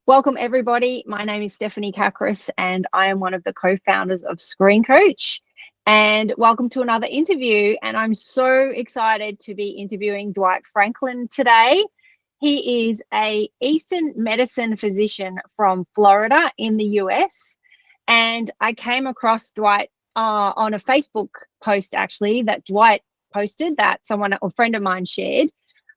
Welcome, everybody. My name is Stephanie Kakris, and I am one of the co-founders of ScreenCoach. And welcome to another interview. And I'm so excited to be interviewing Dwight Franklin today. He is an Eastern medicine physician from Florida in the US. And I came across Dwight on a Facebook post, actually, that Dwight posted that a friend of mine shared,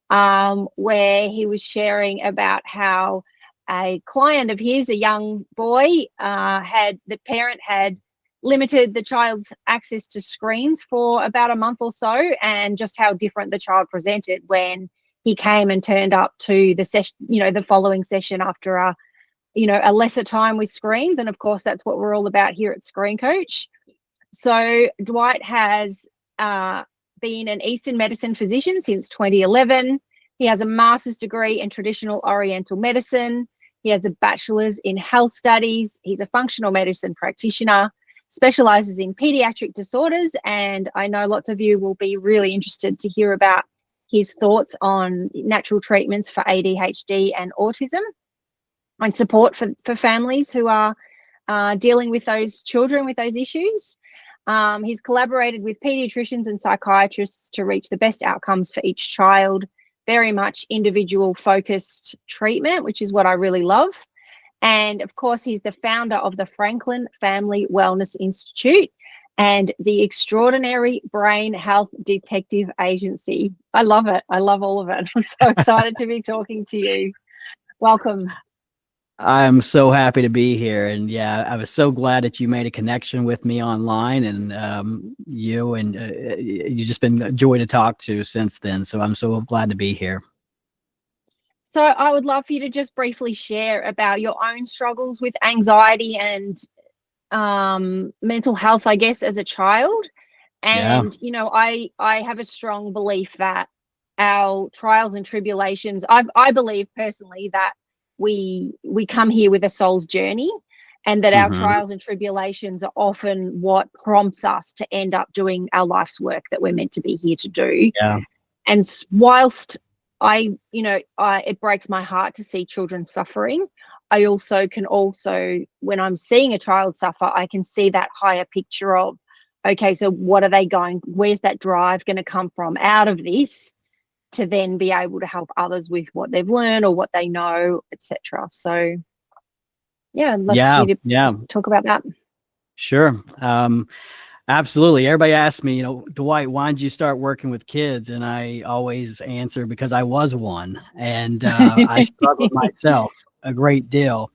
where he was sharing about how a client of his, a young boy, the parent had limited the child's access to screens for about a month or so, and just how different the child presented when he came and turned up to the session, the following session after a lesser time with screens. And of course, that's what we're all about here at ScreenCoach. So Dwight has been an Eastern medicine physician since 2011. He has a master's degree in traditional Oriental medicine. He has a bachelor's in health studies. He's a functional medicine practitioner, specializes in pediatric disorders. And I know lots of you will be really interested to hear about his thoughts on natural treatments for ADHD and autism and support for families who are dealing with those children with those issues. He's collaborated with pediatricians and psychiatrists to reach the best outcomes for each child. Very much individual focused treatment, which is what I really love. And of course, he's the founder of the Franklin Family Wellness Institute and the Extraordinary Brain Health Detective Agency. I love it. I love all of it. I'm so excited to be talking to you. Welcome. I'm so happy to be here. And yeah, I was so glad that you made a connection with me online, and you've just been a joy to talk to since then. So I'm so glad to be here. So I would love for you to just briefly share about your own struggles with anxiety and mental health, I guess, as a child. And, I have a strong belief that our trials and tribulations, I believe personally that we come here with a soul's journey, and that our trials and tribulations are often what prompts us to end up doing our life's work that we're meant to be here to do. Yeah. And whilst it breaks my heart to see children suffering, I can also, when I'm seeing a child suffer, I can see that higher picture of, okay, so where's that drive going to come from out of this, to then be able to help others with what they've learned or what they know, etc. So, yeah, I'd love you to just talk about that. Sure. Absolutely. Everybody asks me, Dwight, why did you start working with kids? And I always answer, because I was one, and I struggled myself a great deal.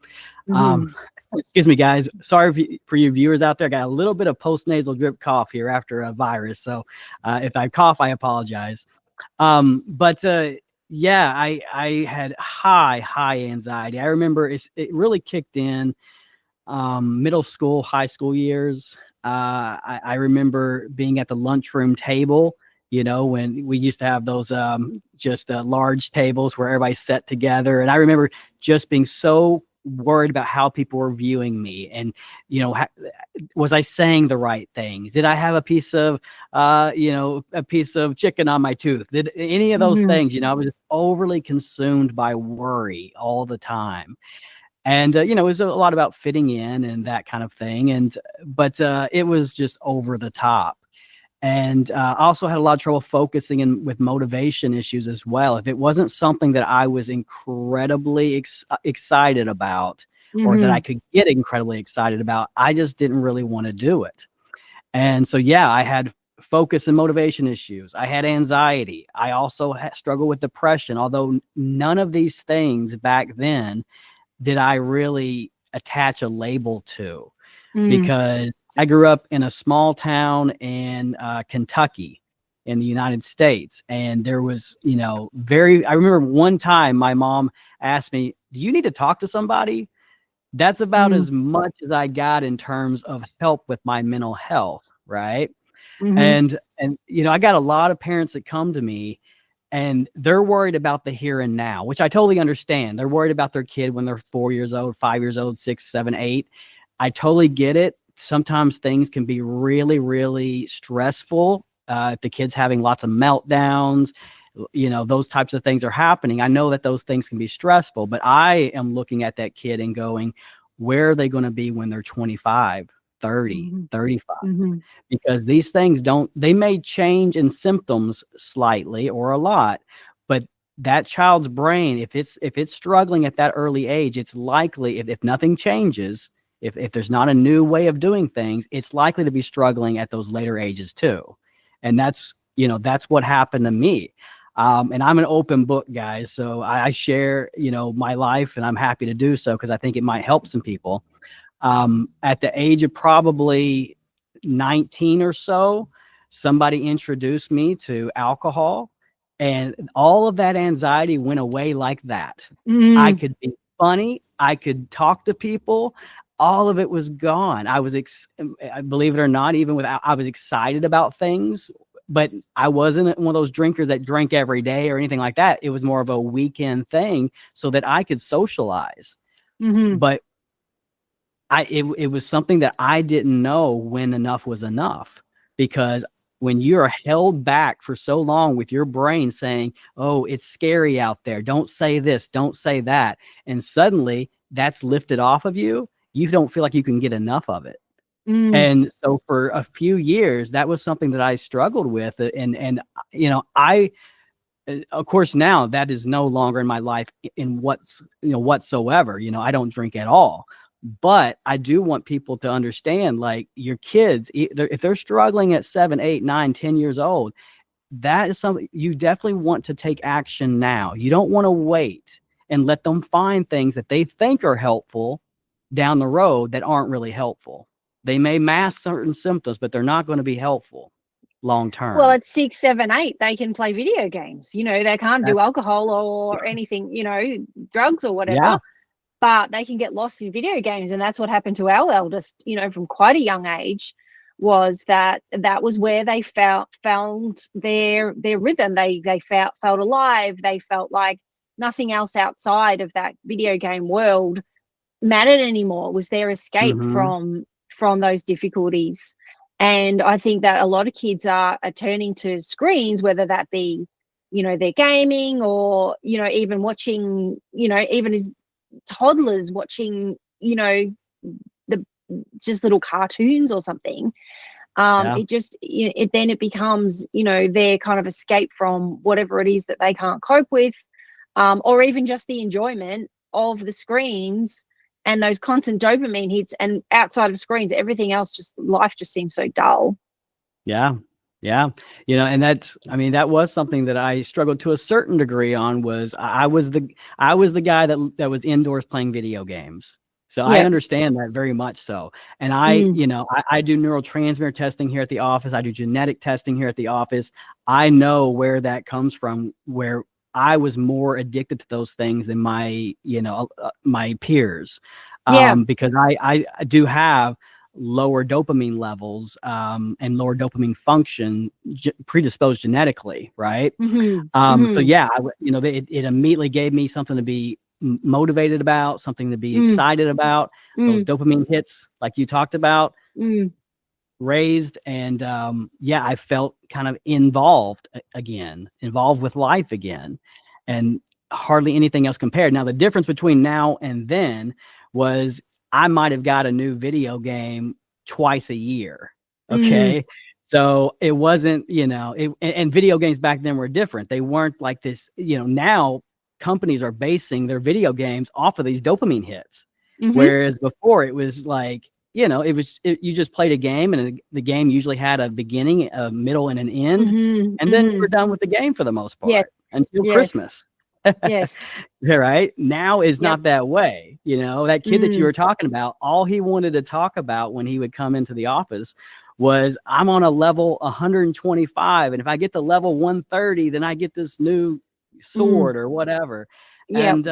Excuse me, guys. Sorry for you viewers out there. I got a little bit of postnasal drip cough here after a virus. So if I cough, I apologize. I had high anxiety. I remember it really kicked in middle school, high school years. I remember being at the lunchroom table, when we used to have those large tables where everybody sat together. And I remember just being so worried about how people were viewing me, and was I saying the right things? Did I have a piece of chicken on my tooth? Did any of those things? I was just overly consumed by worry all the time. And it was a lot about fitting in and that kind of thing, but it was just over the top. And I also had a lot of trouble focusing with motivation issues as well. If it wasn't something that I was incredibly excited about, or that I could get incredibly excited about, I just didn't really want to do it. And so, I had focus and motivation issues. I had anxiety. I also struggled with depression, although none of these things back then did I really attach a label to, because I grew up in a small town in Kentucky in the United States. And there was, I remember one time my mom asked me, "Do you need to talk to somebody?" That's about as much as I got in terms of help with my mental health. Right. And I got a lot of parents that come to me, and they're worried about the here and now, which I totally understand. They're worried about their kid when they're 4 years old, 5 years old, 6, 7, 8. I totally get it. Sometimes things can be really, really stressful. If the kid's having lots of meltdowns, those types of things are happening. I know that those things can be stressful, but I am looking at that kid and going, where are they going to be when they're 25, 30, 35? Because these things they may change in symptoms slightly or a lot, but that child's brain, if it's struggling at that early age, it's likely, if nothing changes, if there's not a new way of doing things, it's likely to be struggling at those later ages too. And that's what happened to me. And I'm an open book, guys. So I share, my life, and I'm happy to do so because I think it might help some people. At the age of probably 19 or so, somebody introduced me to alcohol, and all of that anxiety went away like that. I could be funny. I could talk to people. All of it was gone. I was, believe it or not, I was excited about things, but I wasn't one of those drinkers that drank every day or anything like that. It was more of a weekend thing so that I could socialize. But it was something that I didn't know when enough was enough, because when you're held back for so long with your brain saying, oh, it's scary out there, don't say this, don't say that, and suddenly that's lifted off of you, you don't feel like you can get enough of it. And so for a few years, that was something that I struggled with. And I, of course, now that is no longer in my life in whatsoever. I don't drink at all. But I do want people to understand, like, your kids, if they're struggling at 7, 8, 9, 10 years old, that is something you definitely want to take action now. You don't want to wait and let them find things that they think are helpful down the road that aren't really helpful. They may mask certain symptoms, but they're not going to be helpful long term. Well, at 6, 7, 8, they can play video games. They can't do alcohol or anything, drugs or whatever. Yeah. But they can get lost in video games. And that's what happened to our eldest, from quite a young age, was that was where they found their rhythm. They felt alive. They felt like nothing else outside of that video game world mattered anymore. It was their escape from those difficulties. And I think that a lot of kids are turning to screens, whether that be, they're gaming or, even watching, even as toddlers watching, just little cartoons or something. It becomes, their kind of escape from whatever it is that they can't cope with, or even just the enjoyment of the screens and those constant dopamine hits. And outside of screens, everything else, life just seems so dull. Yeah. And that was something that I struggled to a certain degree on. Was I was the guy that was indoors playing video games. So I understand that very much so. And I do neurotransmitter testing here at the office. I do genetic testing here at the office. I know where that comes from, where I was more addicted to those things than my peers. Because I do have lower dopamine levels and lower dopamine function predisposed genetically, right? So yeah, it immediately gave me something to be motivated about, something to be excited about. Those dopamine hits, like you talked about, raised, and I felt kind of involved with life again, and hardly anything else compared. Now, the difference between now and then was I might have got a new video game twice a year. Okay. So it wasn't, and video games back then were different. They weren't like this, now companies are basing their video games off of these dopamine hits. Whereas before it was like, you just played a game, and the game usually had a beginning, a middle, and an end. And then you were done with the game for the most part until Christmas. Yes. Right. Now is not that way. That kid that you were talking about, all he wanted to talk about when he would come into the office was, I'm on a level 125. And if I get to level 130, then I get this new sword or whatever. And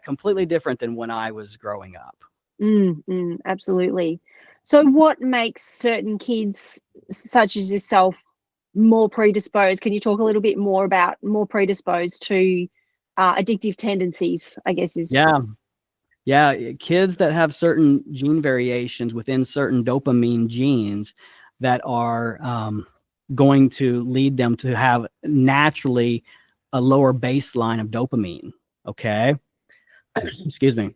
completely different than when I was growing up. Absolutely. So what makes certain kids such as yourself more predisposed? Can you talk a little bit more about more predisposed to addictive tendencies, I guess is. Yeah. Kids that have certain gene variations within certain dopamine genes that are going to lead them to have naturally a lower baseline of dopamine. Okay. Excuse me.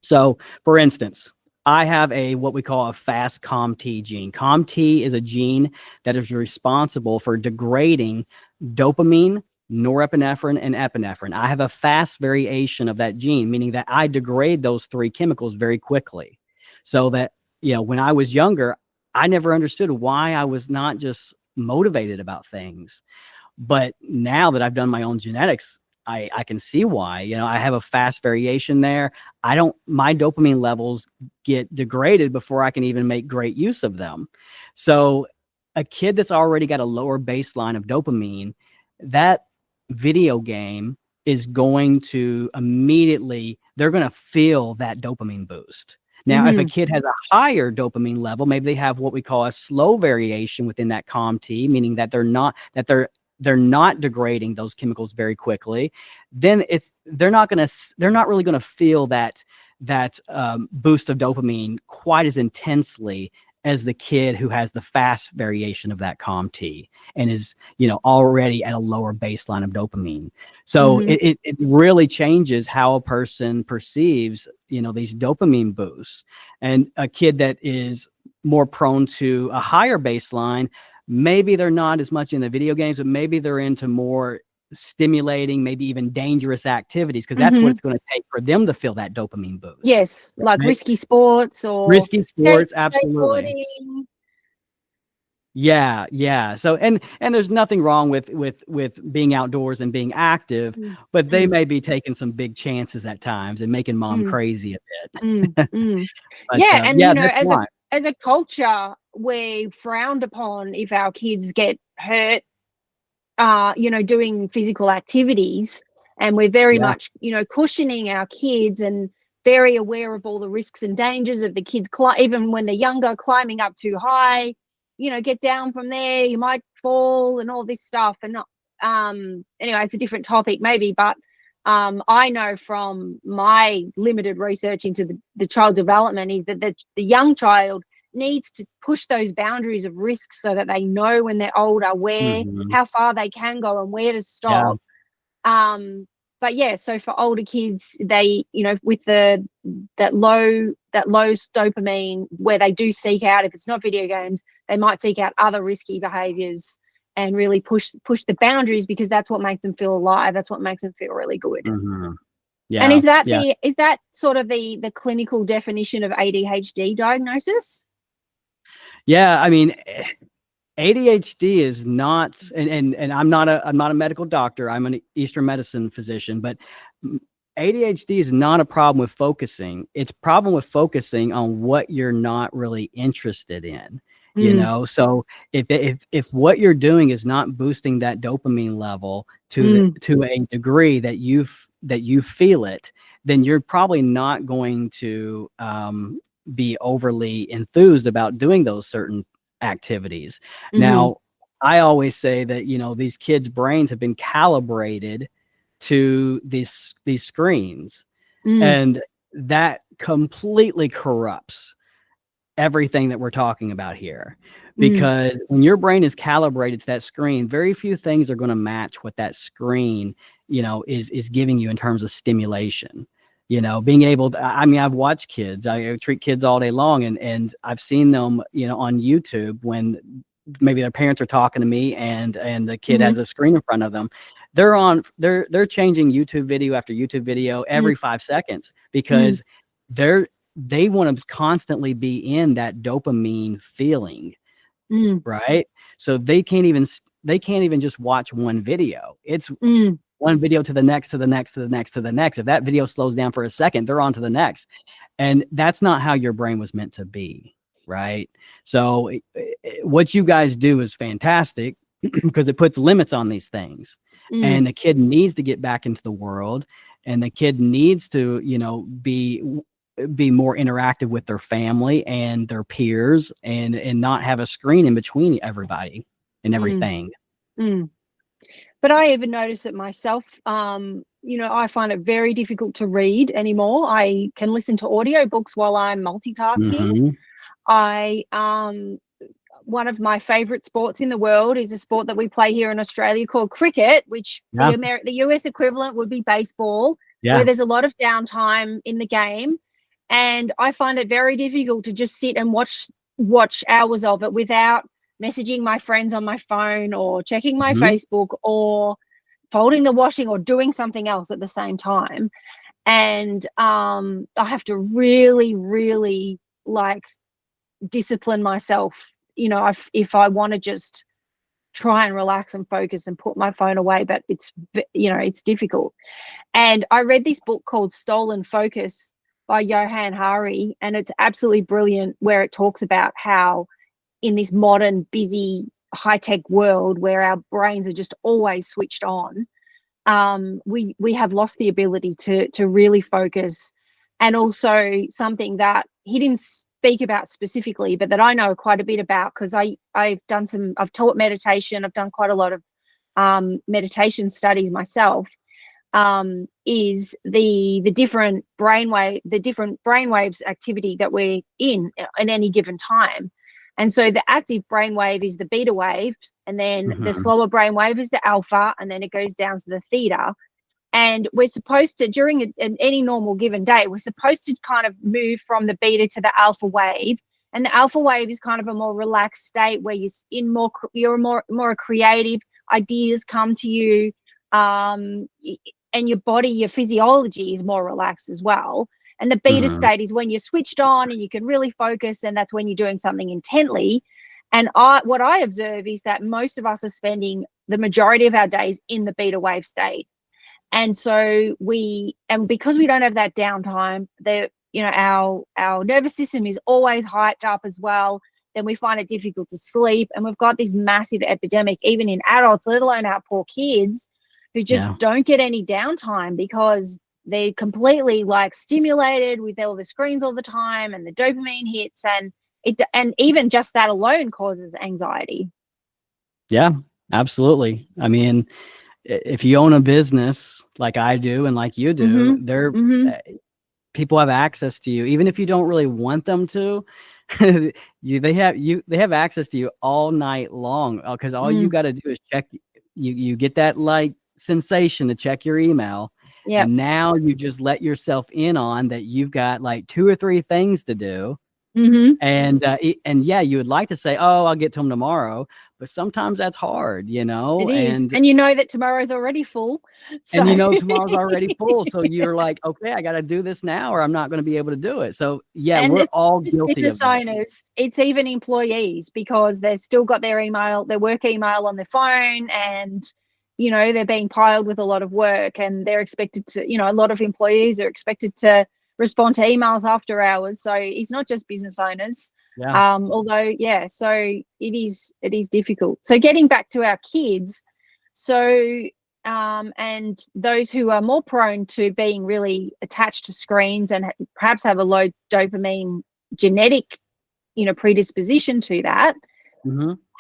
So for instance, I have what we call a fast COMT gene. COMT is a gene that is responsible for degrading dopamine, norepinephrine, and epinephrine. I have a fast variation of that gene, meaning that I degrade those three chemicals very quickly. So that, when I was younger, I never understood why I was not just motivated about things. But now that I've done my own genetics, I can see why. I have a fast variation there. My dopamine levels get degraded before I can even make great use of them. So a kid that's already got a lower baseline of dopamine, that video game is going to immediately, they're going to feel that dopamine boost. Now, if a kid has a higher dopamine level, maybe they have what we call a slow variation within that COMT, meaning that they're not degrading those chemicals very quickly, then they're not really going to feel that boost of dopamine quite as intensely as the kid who has the fast variation of that COMT and is, already at a lower baseline of dopamine. So it really changes how a person perceives, these dopamine boosts. And a kid that is more prone to a higher baseline, maybe they're not as much in the video games, but maybe they're into more stimulating, maybe even dangerous activities, because that's what it's going to take for them to feel that dopamine boost. Yes, like risky sports or risky sports, absolutely. Yeah. So and there's nothing wrong with being outdoors and being active, but they may be taking some big chances at times and making mom crazy a bit. But, and as a culture, we're frowned upon if our kids get hurt, doing physical activities, and we're very much, cushioning our kids and very aware of all the risks and dangers of the kids, even when they're younger, climbing up too high, get down from there, you might fall and all this stuff. And anyway, it's a different topic maybe, but I know from my limited research into the child development is that the young child needs to push those boundaries of risk so that they know when they're older how far they can go and where to stop. But so for older kids, they, with that low dopamine, where they do seek out, if it's not video games, they might seek out other risky behaviors and really push the boundaries, because that's what makes them feel alive. That's what makes them feel really good. Yeah. And is that sort of the clinical definition of ADHD diagnosis? Yeah, I mean, ADHD is not, and I'm not a medical doctor. I'm an Eastern medicine physician, but ADHD is not a problem with focusing. It's a problem with focusing on what you're not really interested in. So if what you're doing is not boosting that dopamine level to a degree that you feel it, then you're probably not going to be overly enthused about doing those certain activities. Now, I always say that, these kids' brains have been calibrated to these screens, and that completely corrupts everything that we're talking about here, because when your brain is calibrated to that screen, very few things are going to match what that screen, is giving you in terms of stimulation. Being able to, I've watched kids, I treat kids all day long, and I've seen them, on YouTube when maybe their parents are talking to me and the kid has a screen in front of them. They're changing YouTube video after YouTube video every 5 seconds, because they want to constantly be in that dopamine feeling, right? So they can't even just watch one video. It's one video to the next, to the next, to the next, to the next. If that video slows down for a second, they're on to the next. And that's not how your brain was meant to be, right? So what you guys do is fantastic, because it puts limits on these things. And the kid needs to get back into the world, and the kid needs to, be more interactive with their family and their peers, and not have a screen in between everybody and everything. But I even notice it myself. I find it very difficult to read anymore. I can listen to audiobooks while I'm multitasking. one of my favorite sports in the world is a sport that we play here in Australia called cricket, which the US equivalent would be baseball, where there's a lot of downtime in the game. And I find it very difficult to just sit and watch hours of it without messaging my friends on my phone or checking my Facebook or folding the washing or doing something else at the same time. And I have to really, really like discipline myself, you know, if I want to just try and relax and focus and put my phone away, but it's, you know, it's difficult. And I read this book called Stolen Focus by Johann Hari, and it's absolutely brilliant, where it talks about how in this modern, busy, high-tech world where our brains are just always switched on, we have lost the ability to really focus. And also something that he didn't speak about specifically, but that I know quite a bit about, because I've taught meditation, I've done quite a lot of meditation studies myself, is the different brainwaves activity that we're in at any given time. And so the active brainwave is the beta waves, and then the slower brainwave is the alpha, and then it goes down to the theta. And we're supposed to, during any normal given day, we're supposed to kind of move from the beta to the alpha wave. And the alpha wave is kind of a more relaxed state where you're more creative, ideas come to you, and your body, your physiology is more relaxed as well. And the beta state is when you're switched on and you can really focus, and that's when you're doing something intently. And what I observe is that most of us are spending the majority of our days in the beta wave state. And so because we don't have that downtime, our nervous system is always hyped up as well. Then we find it difficult to sleep. And we've got this massive epidemic, even in adults, let alone our poor kids, who just don't get any downtime because they're completely like stimulated with all the screens all the time, and the dopamine hits, and even just that alone causes anxiety. Yeah, absolutely. I mean, if you own a business like I do and like you do, people have access to you, even if you don't really want them to. They have access to you all night long, because all you got to do is check. You get that like sensation to check your email. Yeah. And now you just let yourself in on that you've got like 2 or 3 things to do. And yeah, you would like to say, oh, I'll get to them tomorrow. But sometimes that's hard, you know. It is. And you know that tomorrow's already full. So. And you know tomorrow's already full. So you're like, okay, I got to do this now or I'm not going to be able to do it. So yeah, we're all guilty of that. It's even employees, because they've still got their work email on their phone, and you know, they're being piled with a lot of work, and they're expected to, you know, a lot of employees are expected to respond to emails after hours. So it's not just business owners. Yeah. Although, yeah, so it is difficult. So getting back to our kids, so and those who are more prone to being really attached to screens and perhaps have a low dopamine genetic, you know, predisposition to that.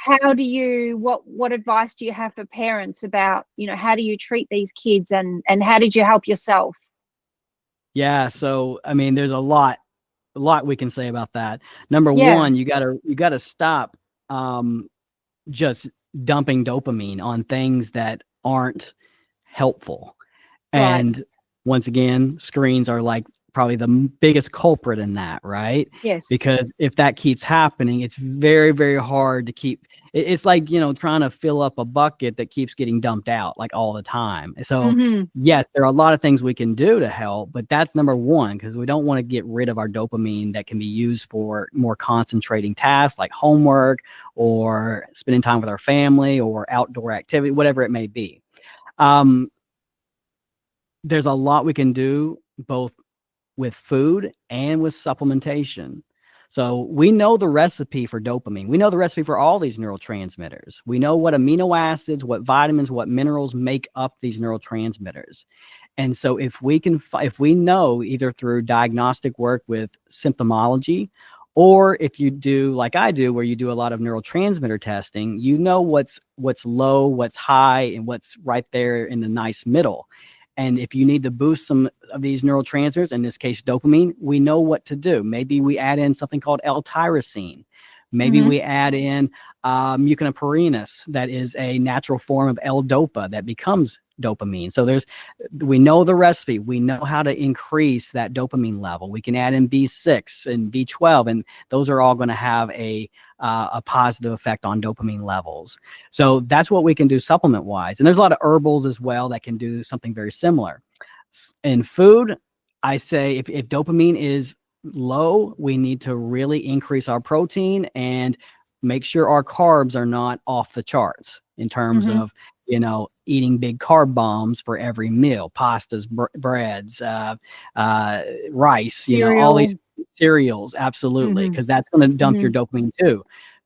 How do you, what advice do you have for parents about, you know, how do you treat these kids, and how did you help yourself? Yeah. So, I mean, there's a lot we can say about that. Number one, you gotta stop just dumping dopamine on things that aren't helpful. And once again, screens are like probably the biggest culprit in that, right? Yes. Because if that keeps happening, it's very, very hard to keep. It's like, you know, trying to fill up a bucket that keeps getting dumped out like all the time. So yes, there are a lot of things we can do to help, but that's number one, because we don't want to get rid of our dopamine that can be used for more concentrating tasks like homework or spending time with our family or outdoor activity, whatever it may be. There's a lot we can do both with food and with supplementation. So we know the recipe for dopamine. We know the recipe for all these neurotransmitters. We know what amino acids, what vitamins, what minerals make up these neurotransmitters. And so if we know, either through diagnostic work with symptomology, or if you do like I do, where you do a lot of neurotransmitter testing, you know what's low, what's high, and what's right there in the nice middle. And if you need to boost some of these neurotransmitters, in this case dopamine, we know what to do. Maybe we add in something called L-tyrosine. Maybe we add in muciniporinus, that is a natural form of L-dopa that becomes dopamine. So we know the recipe. We know how to increase that dopamine level. We can add in B6 and B12, and those are all going to have a positive effect on dopamine levels. So that's what we can do supplement-wise. And there's a lot of herbals as well that can do something very similar. In food, I say if dopamine is low, we need to really increase our protein and make sure our carbs are not off the charts in terms of, eating big carb bombs for every meal, pastas, breads, rice, all these cereals. Absolutely. Because that's going to dump your dopamine too.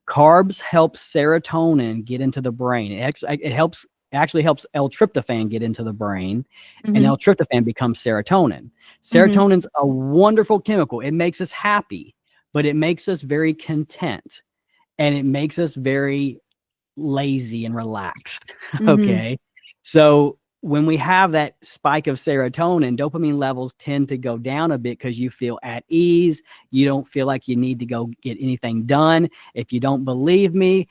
Carbs help serotonin get into the brain. It actually helps L-tryptophan get into the brain, and L-tryptophan becomes serotonin. Serotonin's a wonderful chemical. It makes us happy, but it makes us very content, and it makes us very lazy and relaxed. Okay. So when we have that spike of serotonin, dopamine levels tend to go down a bit because you feel at ease. You don't feel like you need to go get anything done. If you don't believe me,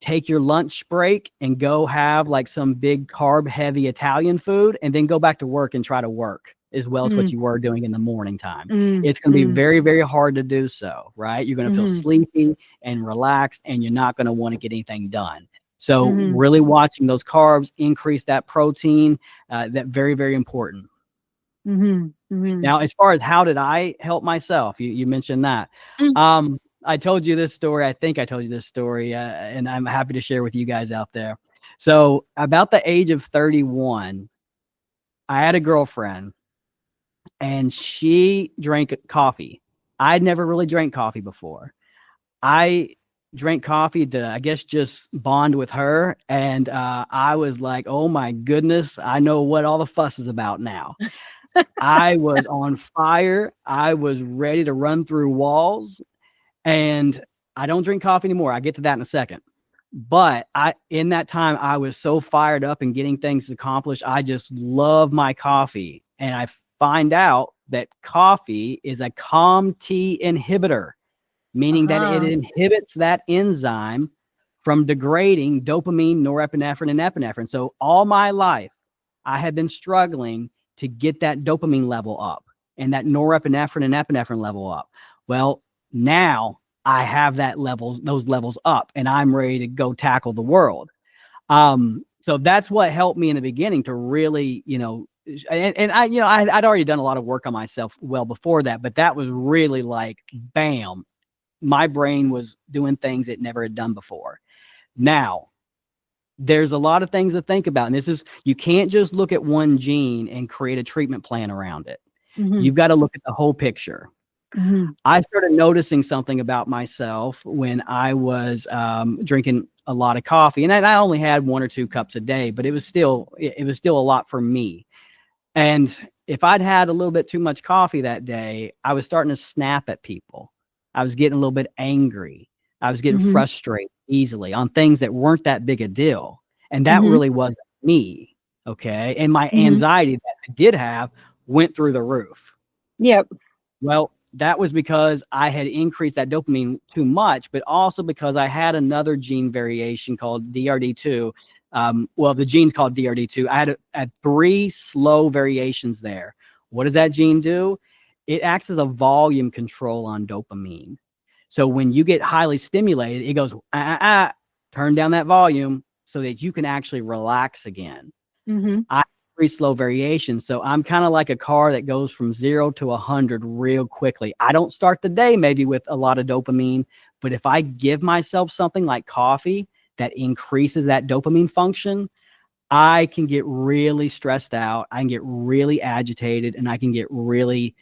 take your lunch break and go have like some big carb heavy Italian food, and then go back to work and try to work as well as what you were doing in the morning time. It's going to be very, very hard to do so, right? You're going to feel sleepy and relaxed, and you're not going to want to get anything done. So really watching those carbs, increase that protein, that very, very important. Now, as far as how did I help myself, you mentioned that. I told you this story. I think I told you this story, and I'm happy to share with you guys out there. So about the age of 31, I had a girlfriend, and she drank coffee. I'd never really drank coffee before. I drank coffee to, I guess, just bond with her. And I was like, oh my goodness, I know what all the fuss is about now. I was on fire. I was ready to run through walls. And I don't drink coffee anymore. I'll get to that in a second. But in that time, I was so fired up and getting things accomplished. I just love my coffee. And I find out that coffee is a COMT inhibitor, meaning that it inhibits that enzyme from degrading dopamine, norepinephrine, and epinephrine. So all my life, I have been struggling to get that dopamine level up and that norepinephrine and epinephrine level up. Well, now I have those levels up, and I'm ready to go tackle the world. So that's what helped me in the beginning to really, and I'd already done a lot of work on myself well before that, but that was really like, bam, my brain was doing things it never had done before. Now, there's a lot of things to think about. And you can't just look at one gene and create a treatment plan around it. You've got to look at the whole picture. I started noticing something about myself when I was drinking a lot of coffee, and I only had 1 or 2 cups a day, but it was still a lot for me. And if I'd had a little bit too much coffee that day, I was starting to snap at people. I was getting a little bit angry. I was getting frustrated easily on things that weren't that big a deal. And that really wasn't me. Okay. And my anxiety that I did have went through the roof. Yep. Well, that was because I had increased that dopamine too much, but also because I had another gene variation called DRD2. The gene's called DRD2. I had 3 slow variations there. What does that gene do? It acts as a volume control on dopamine. So when you get highly stimulated, it goes, turn down that volume so that you can actually relax again. I have 3 slow variations. So I'm kind of like a car that goes from 0 to 100 real quickly. I don't start the day maybe with a lot of dopamine, but if I give myself something like coffee that increases that dopamine function, I can get really stressed out. I can get really agitated, and I can get really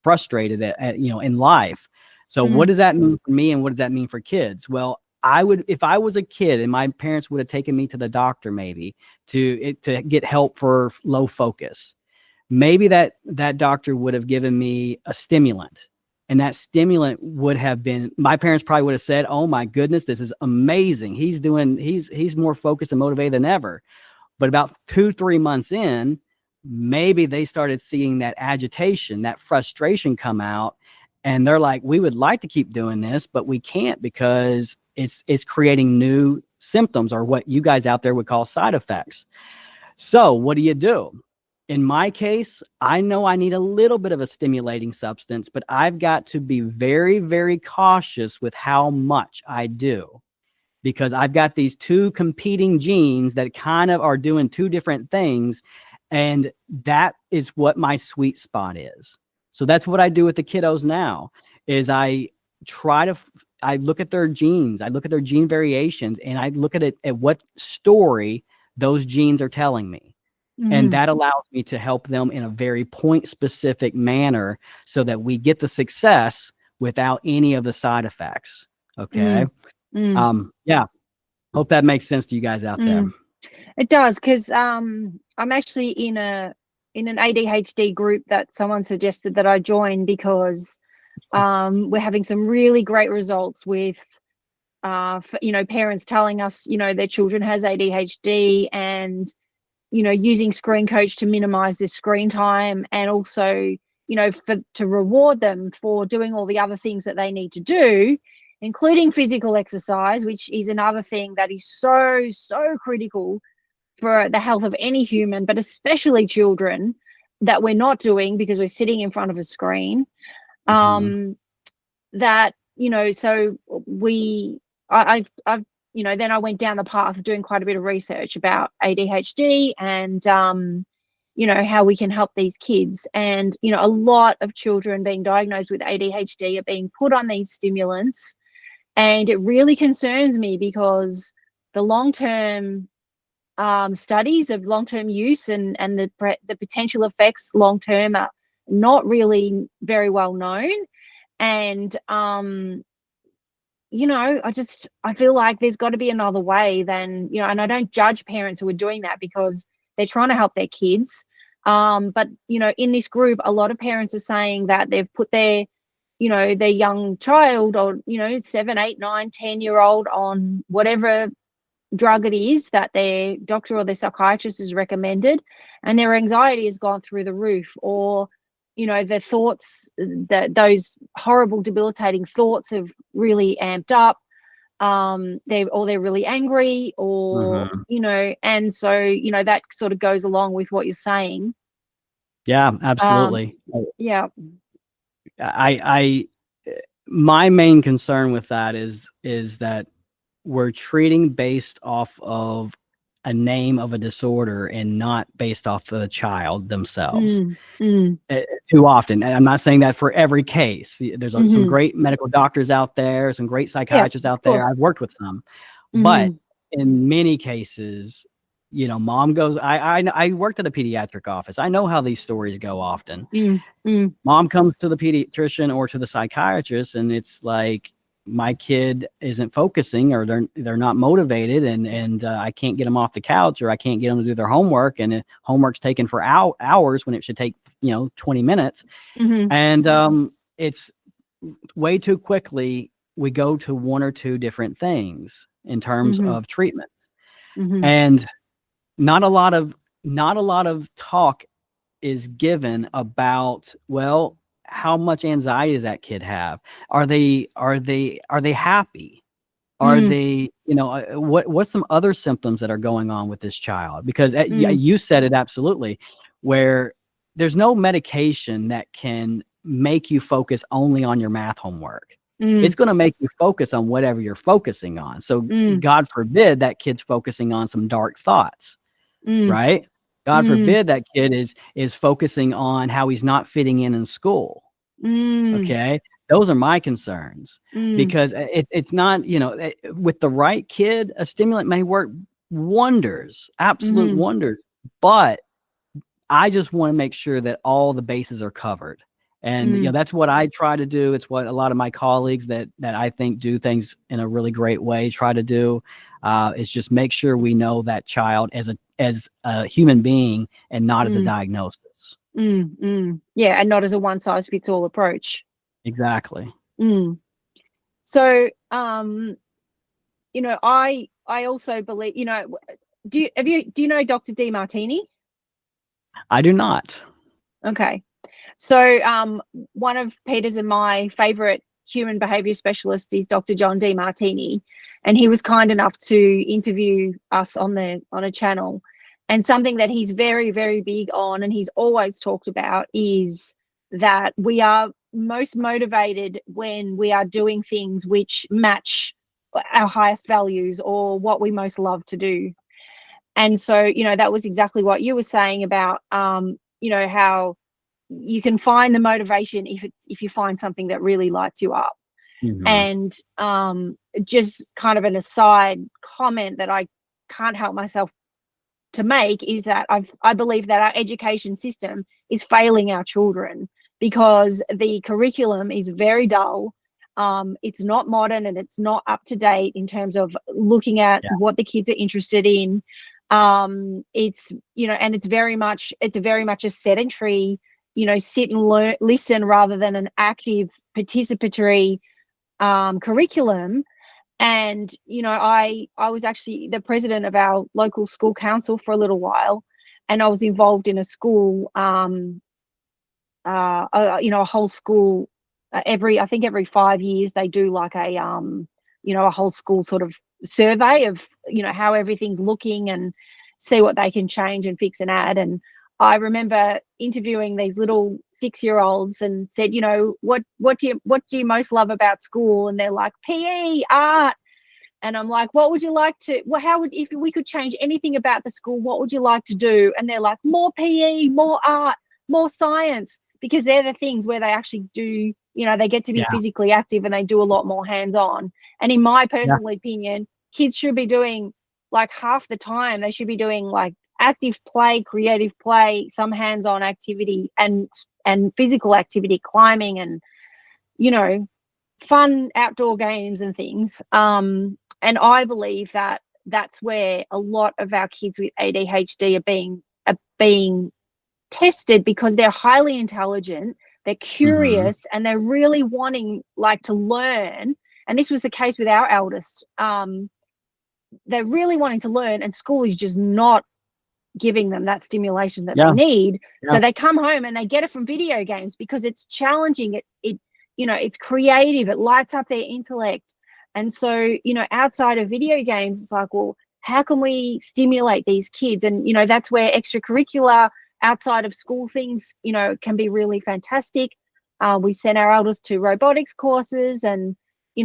frustrated in life. So what does that mean for me, and what does that mean for kids? Well, if I was a kid and my parents would have taken me to the doctor maybe to get help for low focus, maybe that doctor would have given me a stimulant, and that stimulant would have been, my parents probably would have said, oh my goodness, this is amazing. He's more focused and motivated than ever. But about 2-3 months in, maybe they started seeing that agitation, that frustration come out, And they're like, we would like to keep doing this, but we can't because it's creating new symptoms, or what you guys out there would call side effects. So what do? In my case, I know I need a little bit of a stimulating substance, but I've got to be very, very cautious with how much I do, because I've got these two competing genes that kind of are doing two different things. And that is what my sweet spot is. So that's what I do with the kiddos now, is I look at their genes, I look at their gene variations, and I look at what story those genes are telling me. Mm-hmm. And that allows me to help them in a very point specific manner so that we get the success without any of the side effects. Okay. Yeah. Hope that makes sense to you guys out there. It does, because I'm actually in an ADHD group that someone suggested that I join, because we're having some really great results with parents telling us their children has ADHD, and using ScreenCoach to minimize this screen time, and also to reward them for doing all the other things that they need to do, including physical exercise, which is another thing that is so critical for the health of any human, but especially children, that we're not doing because we're sitting in front of a screen. That so I've then I went down the path of doing quite a bit of research about ADHD and how we can help these kids. And a lot of children being diagnosed with ADHD are being put on these stimulants, and it really concerns me because the long-term studies of long-term use and the potential effects long-term are not really very well known. And I feel like there's got to be another way than, and I don't judge parents who are doing that because they're trying to help their kids. But in this group, a lot of parents are saying that they've put their young child, or 7, 8, 9, 10-year-old on whatever drug it is that their doctor or their psychiatrist has recommended, and their anxiety has gone through the roof, or the thoughts, those horrible debilitating thoughts have really amped up. They're really angry, or and so that sort of goes along with what you're saying. Yeah, absolutely. Yeah. My main concern with that is that we're treating based off of a name of a disorder and not based off the child themselves. Too often. And I'm not saying that for every case. There's some great medical doctors out there, some great psychiatrists out there. I've worked with some, but in many cases, mom goes, I worked at a pediatric office. I know how these stories go often. Mom comes to the pediatrician or to the psychiatrist, and it's like, my kid isn't focusing, or they're not motivated, and I can't get them off the couch, or I can't get them to do their homework, and homework's taken for hours when it should take 20 minutes. And it's way too quickly we go to one or two different things in terms of treatments. And not a lot of talk is given about, well, how much anxiety does that kid have? Are they happy? Are they, what's some other symptoms that are going on with this child? Because you said it absolutely, where there's no medication that can make you focus only on your math homework. It's going to make you focus on whatever you're focusing on. So God forbid that kid's focusing on some dark thoughts, right? God forbid that kid is focusing on how he's not fitting in school. Okay. Those are my concerns, because it's not, with the right kid, a stimulant may work wonders, absolute wonders, but I just want to make sure that all the bases are covered. And, that's what I try to do. It's what a lot of my colleagues that I think do things in a really great way try to do, is just make sure we know that child as a human being and not as a diagnosis. Yeah, and not as a one-size-fits-all approach. Exactly. So, I also believe, do you know Dr. DeMartini? I do not. Okay. So one of Peter's and my favorite human behavior specialists is Dr. John D. Martini, and he was kind enough to interview us on a channel. And something that he's very, very big on, and he's always talked about, is that we are most motivated when we are doing things which match our highest values or what we most love to do. And so, that was exactly what you were saying about, how you can find the motivation if you find something that really lights you up. And just kind of an aside comment that I can't help myself to make is that I believe that our education system is failing our children because the curriculum is very dull. It's not modern and it's not up to date in terms of looking at what the kids are interested in. It's, and it's very much a sedentary, sit and listen rather than an active participatory curriculum. And, I was actually the president of our local school council for a little while, and I was involved in a school, a whole school, every 5 years they do like a whole school sort of survey of, how everything's looking and see what they can change and fix and add. And I remember interviewing these little 6-year-olds and said, what do you most love about school? And they're like, PE, art. And I'm like, if we could change anything about the school, what would you like to do? And they're like, more PE, more art, more science, because they're the things where they actually do, they get to be physically active and they do a lot more hands-on. And in my personal opinion, kids should be doing, like, half the time, they should be doing like active play, creative play, some hands-on activity and physical activity, climbing and, fun outdoor games and things. And I believe that that's where a lot of our kids with ADHD are being tested, because they're highly intelligent, they're curious, and they're really wanting, like, to learn. And this was the case with our eldest. They're really wanting to learn, and school is just not giving them that stimulation that they need. So they come home and they get it from video games because it's challenging. It's creative. It lights up their intellect. And so, outside of video games, it's like, well, how can we stimulate these kids? And, that's where extracurricular outside of school things, can be really fantastic. We sent our elders to robotics courses and,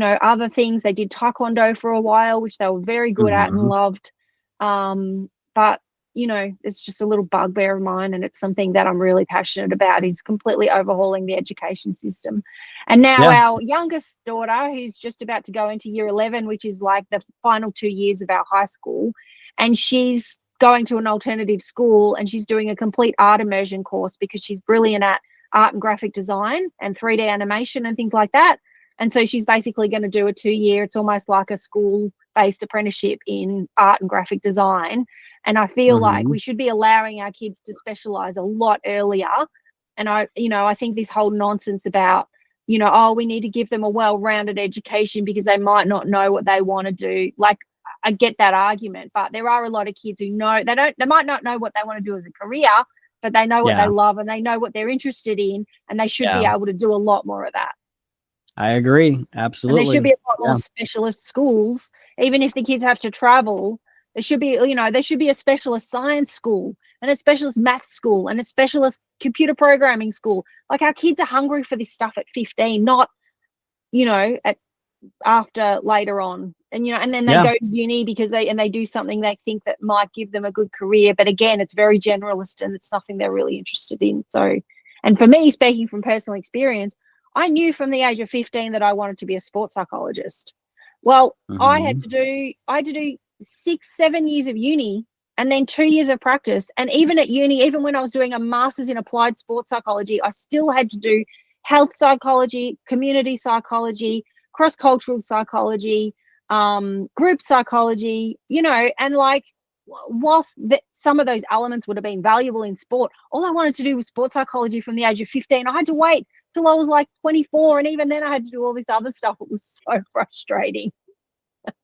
other things. They did taekwondo for a while, which they were very good at and loved. But, it's just a little bugbear of mine, and it's something that I'm really passionate about, is completely overhauling the education system. And now our youngest daughter, who's just about to go into year 11, which is like the final 2 years of our high school, and she's going to an alternative school, and she's doing a complete art immersion course because she's brilliant at art and graphic design and 3D animation and things like that. And so she's basically going to do a 2-year, it's almost like a school-based apprenticeship in art and graphic design. And I feel like we should be allowing our kids to specialize a lot earlier. And I think this whole nonsense about, we need to give them a well-rounded education because they might not know what they want to do. Like, I get that argument, but there are a lot of kids who know they might not know what they want to do as a career, but they know what they love and they know what they're interested in, and they should be able to do a lot more of that. I agree. Absolutely. And there should be a lot more specialist schools. Even if the kids have to travel, there should be, there should be a specialist science school and a specialist math school and a specialist computer programming school. Like, our kids are hungry for this stuff at 15, not, after later on. And, and then they go to uni because they do something they think that might give them a good career. But again, it's very generalist and it's nothing they're really interested in. So, and for me, speaking from personal experience, I knew from the age of 15 that I wanted to be a sports psychologist. Well, I had to do 6-7 years of uni and then 2 years of practice. And even at uni, even when I was doing a master's in applied sports psychology, I still had to do health psychology, community psychology, cross-cultural psychology, group psychology, and like, whilst some of those elements would have been valuable in sport, all I wanted to do was sports psychology from the age of 15. I had to wait till I was like 24. And even then I had to do all this other stuff. It was so frustrating.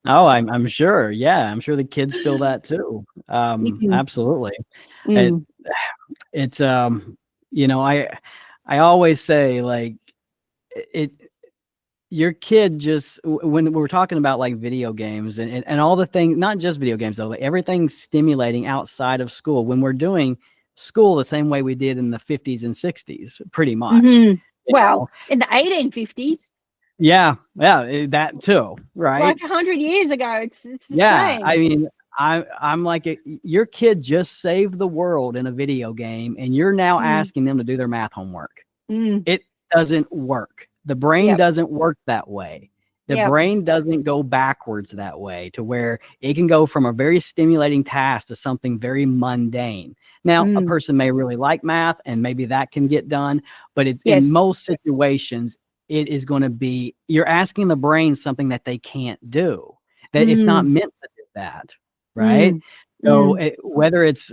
Oh, I'm sure. Yeah, I'm sure the kids feel that too. Absolutely. It's I always say, like, it your kid just, when we're talking about like video games and all the things, not just video games though, like everything stimulating outside of school, when we're doing school the same way we did in the 50s and 60s, pretty much. Well, in the 1850s. Yeah, that too, right? Like 100 years ago, it's the yeah, same. I mean, I'm like, your kid just saved the world in a video game, and you're now asking them to do their math homework. It doesn't work. The brain doesn't work that way. The brain doesn't go backwards that way, to where it can go from a very stimulating task to something very mundane. Now, a person may really like math, and maybe that can get done, but in most situations, it is going to be, you're asking the brain something that they can't do, that it's not meant to do that, right? So whether it's,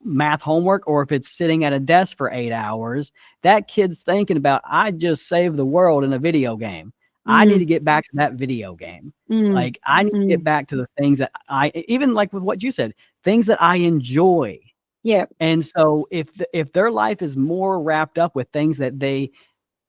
math homework, or if it's sitting at a desk for 8 hours, that kid's thinking about, I just saved the world in a video game. I need to get back to that video game. Like, I need to get back to the things that even like with what you said, things that I enjoy. Yeah. And so if their life is more wrapped up with things that they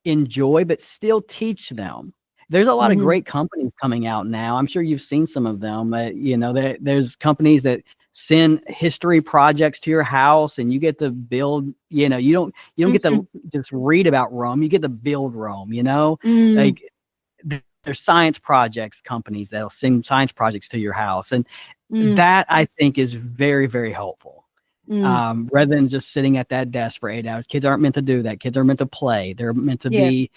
enjoy, but still teach them. There's a lot of great companies coming out now. I'm sure you've seen some of them. There's companies that send history projects to your house, and you get to build. You don't get to just read about Rome. You get to build Rome. Like, there's science projects companies that'll send science projects to your house, and that, I think, is very, very helpful. Rather than just sitting at that desk for 8 hours. Kids aren't meant to do that. Kids are meant to play. They're meant to be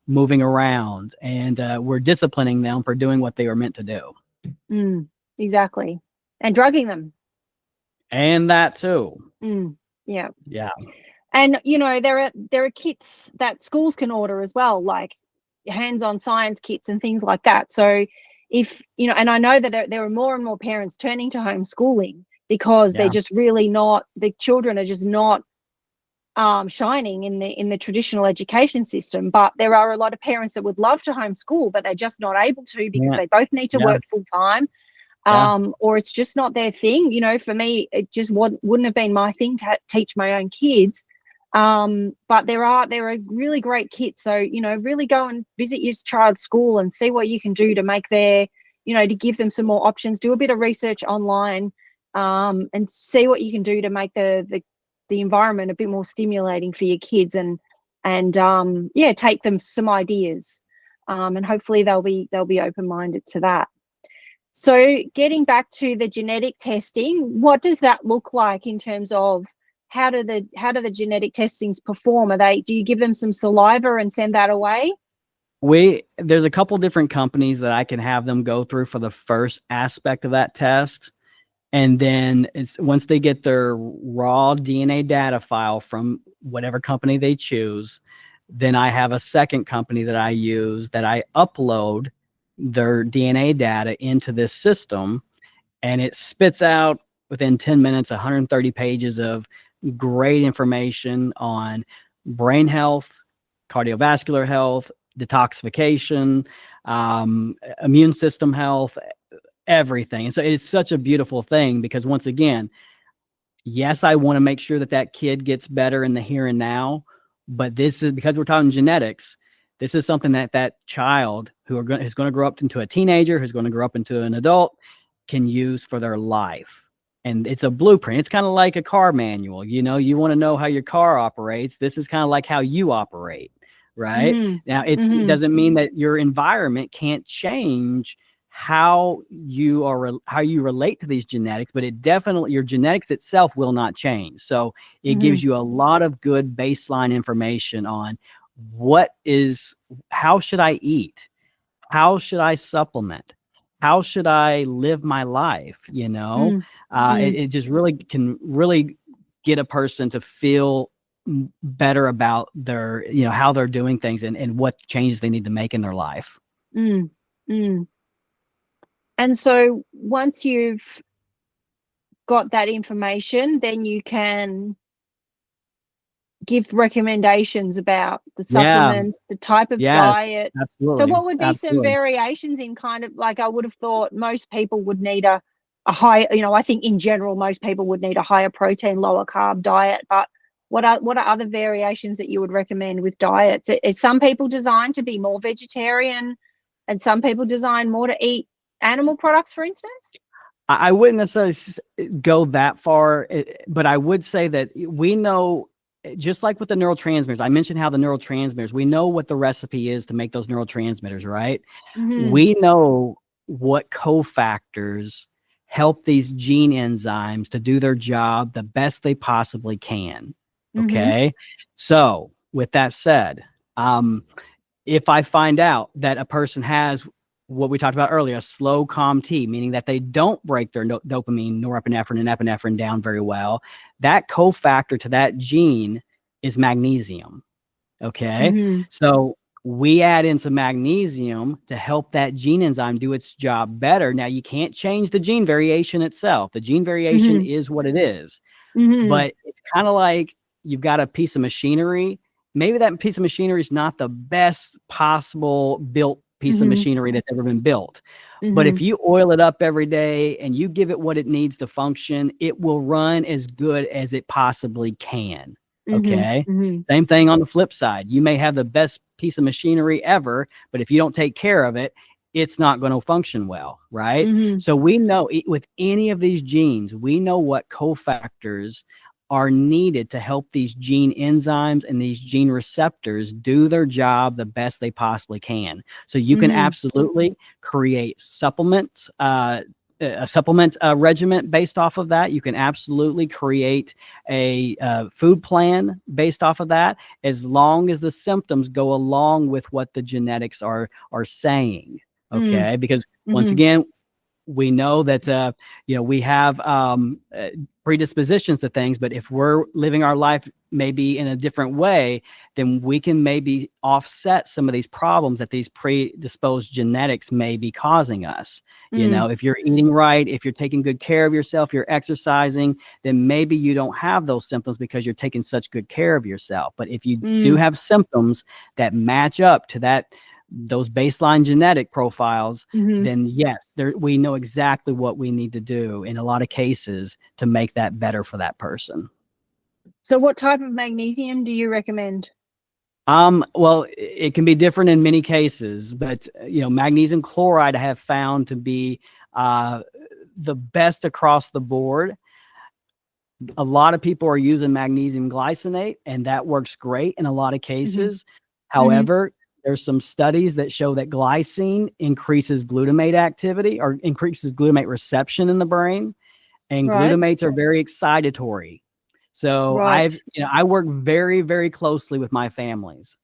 moving around, and we're disciplining them for doing what they were meant to do. Exactly. And drugging them. And that too. Yeah. And there are kits that schools can order as well, like hands-on science kits and things like that. So if and I know that there are more and more parents turning to homeschooling, because they're just really not, the children are just not shining in the traditional education system. But there are a lot of parents that would love to homeschool, but they're just not able to, because they both need to work full time, or it's just not their thing. For me, it just wouldn't have been my thing to teach my own kids. But there are really great kits. So, really go and visit your child's school and see what you can do to make their, to give them some more options. Do a bit of research online. And see what you can do to make the environment a bit more stimulating for your kids, and take them some ideas, and hopefully they'll be open-minded to that. So getting back to the genetic testing, what does that look like in terms of how do the genetic testings perform? Do you give them some saliva and send that away? There's a couple different companies that I can have them go through for the first aspect of that test. And then once they get their raw DNA data file from whatever company they choose, then I have a second company that I use, that I upload their DNA data into this system, and it spits out within 10 minutes 130 pages of great information on brain health, cardiovascular health, detoxification, immune system health, everything. And so it's such a beautiful thing, because once again, yes, I want to make sure that kid gets better in the here and now, but this is, because we're talking genetics, this is something that child is going to grow up into a teenager, who's going to grow up into an adult, can use for their life. And it's a blueprint. It's kind of like a car manual. You want to know how your car operates. This is kind of like how you operate, right? Now, it doesn't mean that your environment can't change how you relate to these genetics, but it definitely, your genetics itself will not change. So it gives you a lot of good baseline information on how should I eat? How should I supplement? How should I live my life? It just really can get a person to feel better about their, how they're doing things, and what changes they need to make in their life. And so once you've got that information, then you can give recommendations about the supplements, the type of diet. Absolutely. So what would be some variations in kind of, like, I would have thought most people would need a high, I think in general, most people would need a higher protein, lower carb diet. But what are other variations that you would recommend with diets? Is some people designed to be more vegetarian and some people designed more to eat animal products, for instance? I wouldn't necessarily go that far, but I would say that we know, just like with the neurotransmitters, I mentioned how the neurotransmitters, we know what the recipe is to make those neurotransmitters, right? Mm-hmm. We know what cofactors help these gene enzymes to do their job the best they possibly can. Okay. Mm-hmm. So with that said, if I find out that a person has what we talked about earlier, a slow COMT, meaning that they don't break their dopamine, norepinephrine, and epinephrine down very well, that cofactor to that gene is magnesium. Okay. Mm-hmm. So we add in some magnesium to help that gene enzyme do its job better. Now, you can't change the gene variation itself. The gene variation mm-hmm. is what it is. Mm-hmm. But it's kind of like you've got a piece of machinery. Maybe that piece of machinery is not the best possible built piece mm-hmm. of machinery that's ever been built. Mm-hmm. But if you oil it up every day and you give it what it needs to function, it will run as good as it possibly can. Okay. Mm-hmm. Same thing on the flip side. You may have the best piece of machinery ever, but if you don't take care of it, it's not going to function well. Right. Mm-hmm. So we know with any of these genes, we know what cofactors are needed to help these gene enzymes and these gene receptors do their job the best they possibly can. So you can absolutely create supplements, a supplement regimen based off of that. You can absolutely create a food plan based off of that, as long as the symptoms go along with what the genetics are saying. Okay, because once again, we know that we have predispositions to things, but if we're living our life maybe in a different way, then we can maybe offset some of these problems that these predisposed genetics may be causing us. You know, if you're eating right, if you're taking good care of yourself, you're exercising, then maybe you don't have those symptoms because you're taking such good care of yourself. But if you do have symptoms that match up to those baseline genetic profiles, then yes, we know exactly what we need to do in a lot of cases to make that better for that person. So what type of magnesium do you recommend? Well, it can be different in many cases, but magnesium chloride I have found to be the best across the board. A lot of people are using magnesium glycinate, and that works great in a lot of cases. However, there's some studies that show that glycine increases glutamate activity or increases glutamate reception in the brain, and glutamates are very excitatory. So I work very, very closely with my families,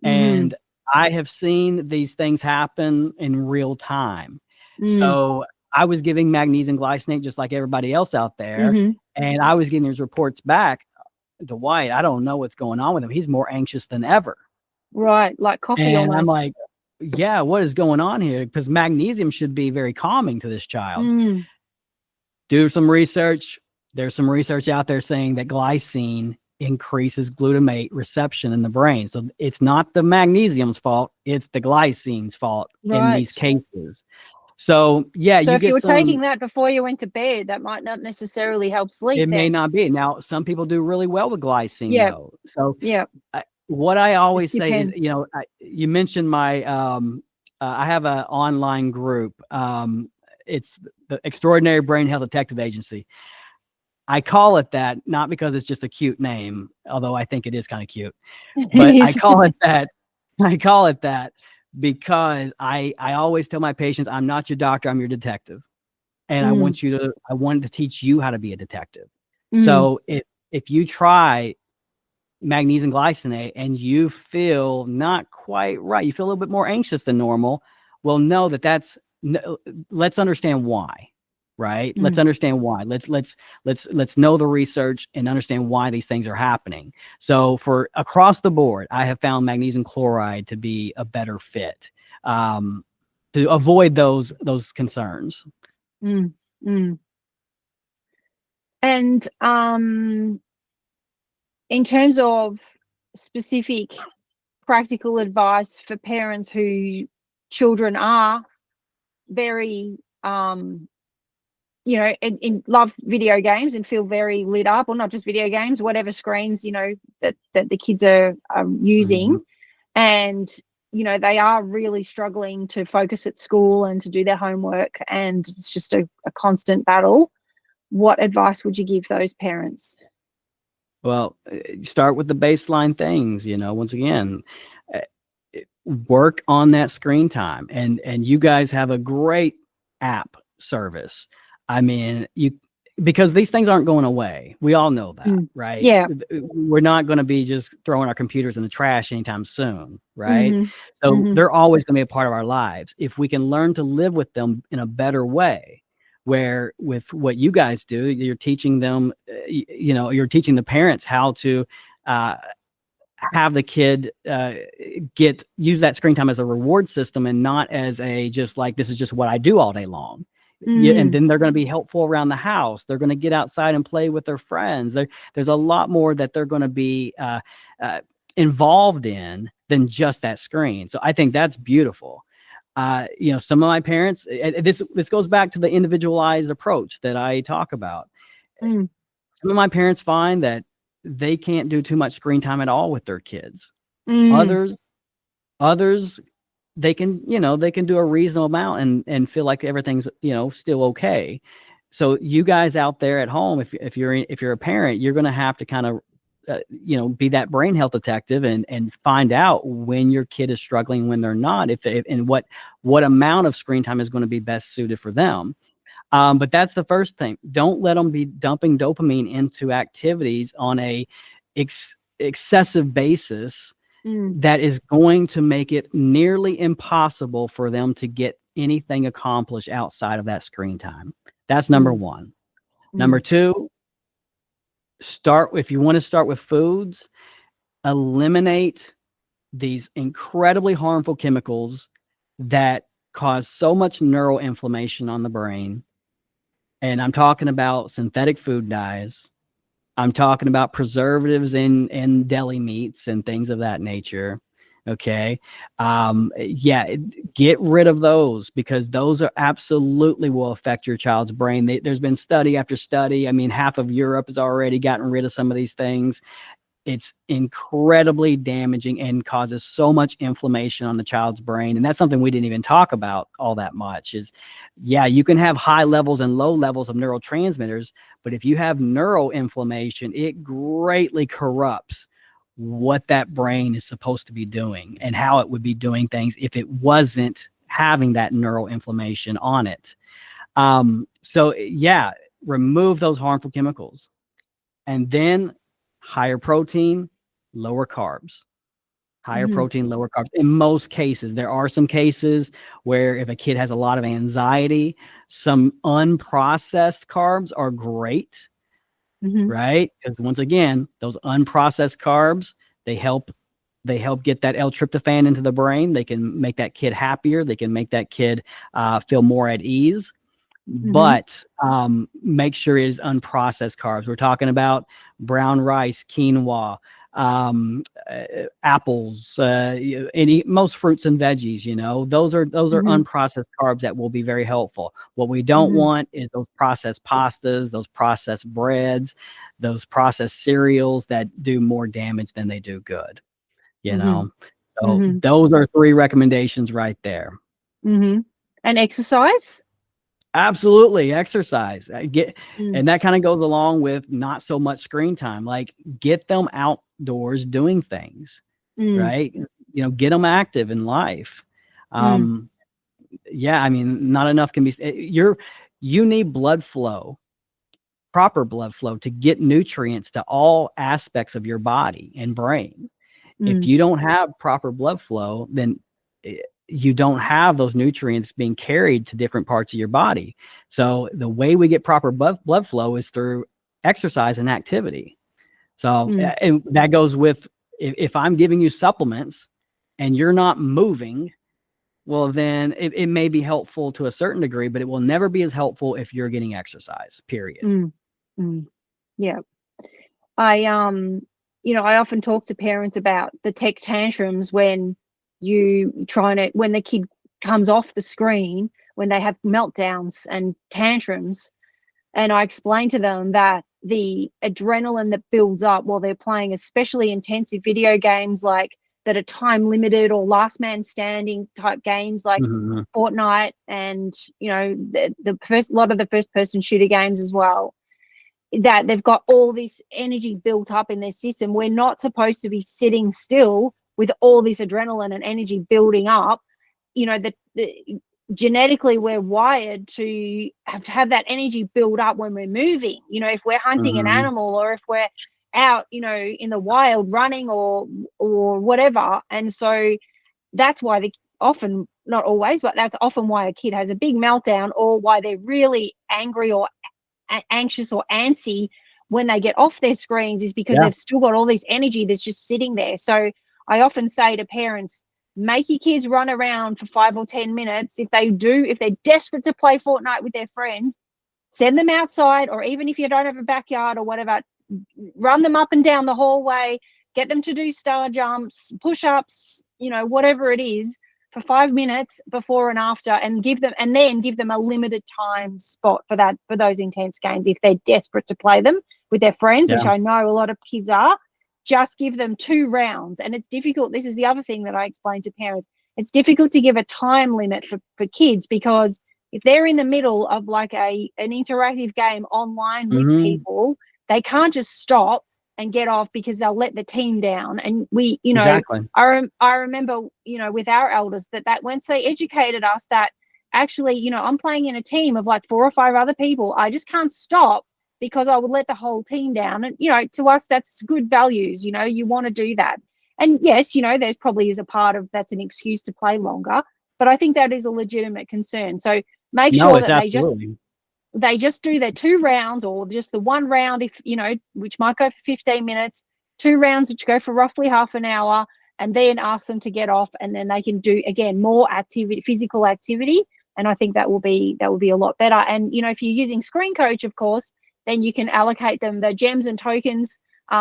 and I have seen these things happen in real time. So I was giving magnesium glycinate just like everybody else out there, and I was getting these reports back. Dwight, I don't know what's going on with him. He's more anxious than ever. Right, like coffee and almost. I'm like, yeah, what is going on here? Because magnesium should be very calming to this child. Do some research. There's some research out there saying that glycine increases glutamate reception in the brain. So it's not the magnesium's fault, it's the glycine's fault in these cases. So yeah, so if you were taking that before you went to bed, that might not necessarily help sleep. It may not be. Now, some people do really well with glycine though. So what I always say is, you mentioned my, I have an online group. It's the Extraordinary Brain Health Detective Agency. I call it that, not because it's just a cute name, although I think it is kind of cute, but I call it that. I call it that because I always tell my patients, I'm not your doctor, I'm your detective. And I wanted to teach you how to be a detective. So if you try magnesium glycinate and you feel not quite right, you feel a little bit more anxious than normal, well, know let's understand why, right? Let's understand why. Let's know the research and understand why these things are happening. So for across the board, I have found magnesium chloride to be a better fit to avoid those concerns. And in terms of specific practical advice for parents whose children are very you know, love video games and feel very lit up, or not just video games, whatever screens, you know, that the kids are using. And, you know, they are really struggling to focus at school and to do their homework, and it's just a constant battle. What advice would you give those parents? Well, start with the baseline things, you know, once again, work on that screen time. And you guys have a great app service. I mean, because these things aren't going away. We all know that, right? Yeah. We're not going to be just throwing our computers in the trash anytime soon, right? So they're always going to be a part of our lives. If we can learn to live with them in a better way, where with what you guys do, you're teaching them, you know, you're teaching the parents how to have the kid use that screen time as a reward system, and not as a just like, this is just what I do all day long. And then they're going to be helpful around the house. They're going to get outside and play with their friends. There's a lot more that they're going to be involved in than just that screen. So I think that's beautiful. You know, some of my parents, this goes back to the individualized approach that I talk about. Some of my parents find that they can't do too much screen time at all with their kids. Others, they can, you know, they can do a reasonable amount and feel like everything's, you know, still okay. So you guys out there at home, if you're a parent, you're going to have to kind of, you know, be that brain health detective and find out when your kid is struggling, when they're not, and what amount of screen time is going to be best suited for them. But that's the first thing. Don't let them be dumping dopamine into activities on a excessive basis that is going to make it nearly impossible for them to get anything accomplished outside of that screen time. That's number one. Number two, if you want to start with foods, eliminate these incredibly harmful chemicals that cause so much neuroinflammation on the brain. And I'm talking about synthetic food dyes. I'm talking about preservatives in deli meats and things of that nature. Okay. Yeah, get rid of those, because those are absolutely will affect your child's brain. There's been study after study. I mean, half of Europe has already gotten rid of some of these things. It's incredibly damaging and causes so much inflammation on the child's brain. And that's something we didn't even talk about all that much is, yeah, you can have high levels and low levels of neurotransmitters, but if you have neuroinflammation, it greatly corrupts what that brain is supposed to be doing and how it would be doing things if it wasn't having that neuroinflammation on it. So yeah, remove those harmful chemicals, and then higher protein, lower carbs. Higher protein, lower carbs. In most cases, there are some cases where if a kid has a lot of anxiety, some unprocessed carbs are great, right? Because once again, those unprocessed carbs, they help get that L-tryptophan into the brain. They can make that kid happier. They can make that kid feel more at ease. But make sure it is unprocessed carbs. We're talking about brown rice, quinoa, apples, most fruits and veggies. You know, those are unprocessed carbs that will be very helpful. What we don't want is those processed pastas, those processed breads, those processed cereals that do more damage than they do good. You know, so those are 3 recommendations right there. And exercise. Absolutely. Exercise. And that kind of goes along with not so much screen time. Like, get them outdoors doing things, right? You know, get them active in life. Yeah, I mean, not enough can be. You need blood flow, proper blood flow, to get nutrients to all aspects of your body and brain. If you don't have proper blood flow, then you don't have those nutrients being carried to different parts of your body. So the way we get proper blood flow is through exercise and activity. So and that goes with, if I'm giving you supplements and you're not moving, well, then it may be helpful to a certain degree, but it will never be as helpful if you're getting exercise, period. Yeah. I often talk to parents about the tech tantrums when the kid comes off the screen, when they have meltdowns and tantrums. And I explain to them that the adrenaline that builds up while they're playing especially intensive video games like that are time limited, or last man standing type games like Fortnite, and the first lot of the first person shooter games as well, that they've got all this energy built up in their system. We're not supposed to be sitting still with all this adrenaline and energy building up. Genetically we're wired to have that energy build up when we're moving. If we're hunting an animal, or if we're out in the wild running or whatever. And so that's why often, not always, but that's often why a kid has a big meltdown, or why they're really angry or anxious or antsy when they get off their screens, is because they've still got all this energy that's just sitting there. So I often say to parents, make your kids run around for 5 or 10 minutes. If they're desperate to play Fortnite with their friends, send them outside, or even if you don't have a backyard or whatever, run them up and down the hallway, get them to do star jumps, push-ups, whatever it is, for 5 minutes before and after, and then give them a limited time spot for those intense games if they're desperate to play them with their friends, which I know a lot of kids are. Just give them 2 rounds. And it's difficult. This is the other thing that I explain to parents. It's difficult to give a time limit for kids, because if they're in the middle of like an interactive game online with people, they can't just stop and get off, because they'll let the team down. And we, I remember, with our elders that once they educated us that actually, I'm playing in a team of like 4 or 5 other people, I just can't stop, because I would let the whole team down. And, to us, that's good values. You want to do that. And yes, there's probably is a part of that's an excuse to play longer, but I think that is a legitimate concern. So make sure that they just do their 2 rounds, or just the 1 round, if, which might go for 15 minutes, 2 rounds, which go for roughly half an hour, and then ask them to get off, and then they can do, again, more activity, physical activity. And I think that will be a lot better. And, if you're using ScreenCoach, of course, then you can allocate them the gems and tokens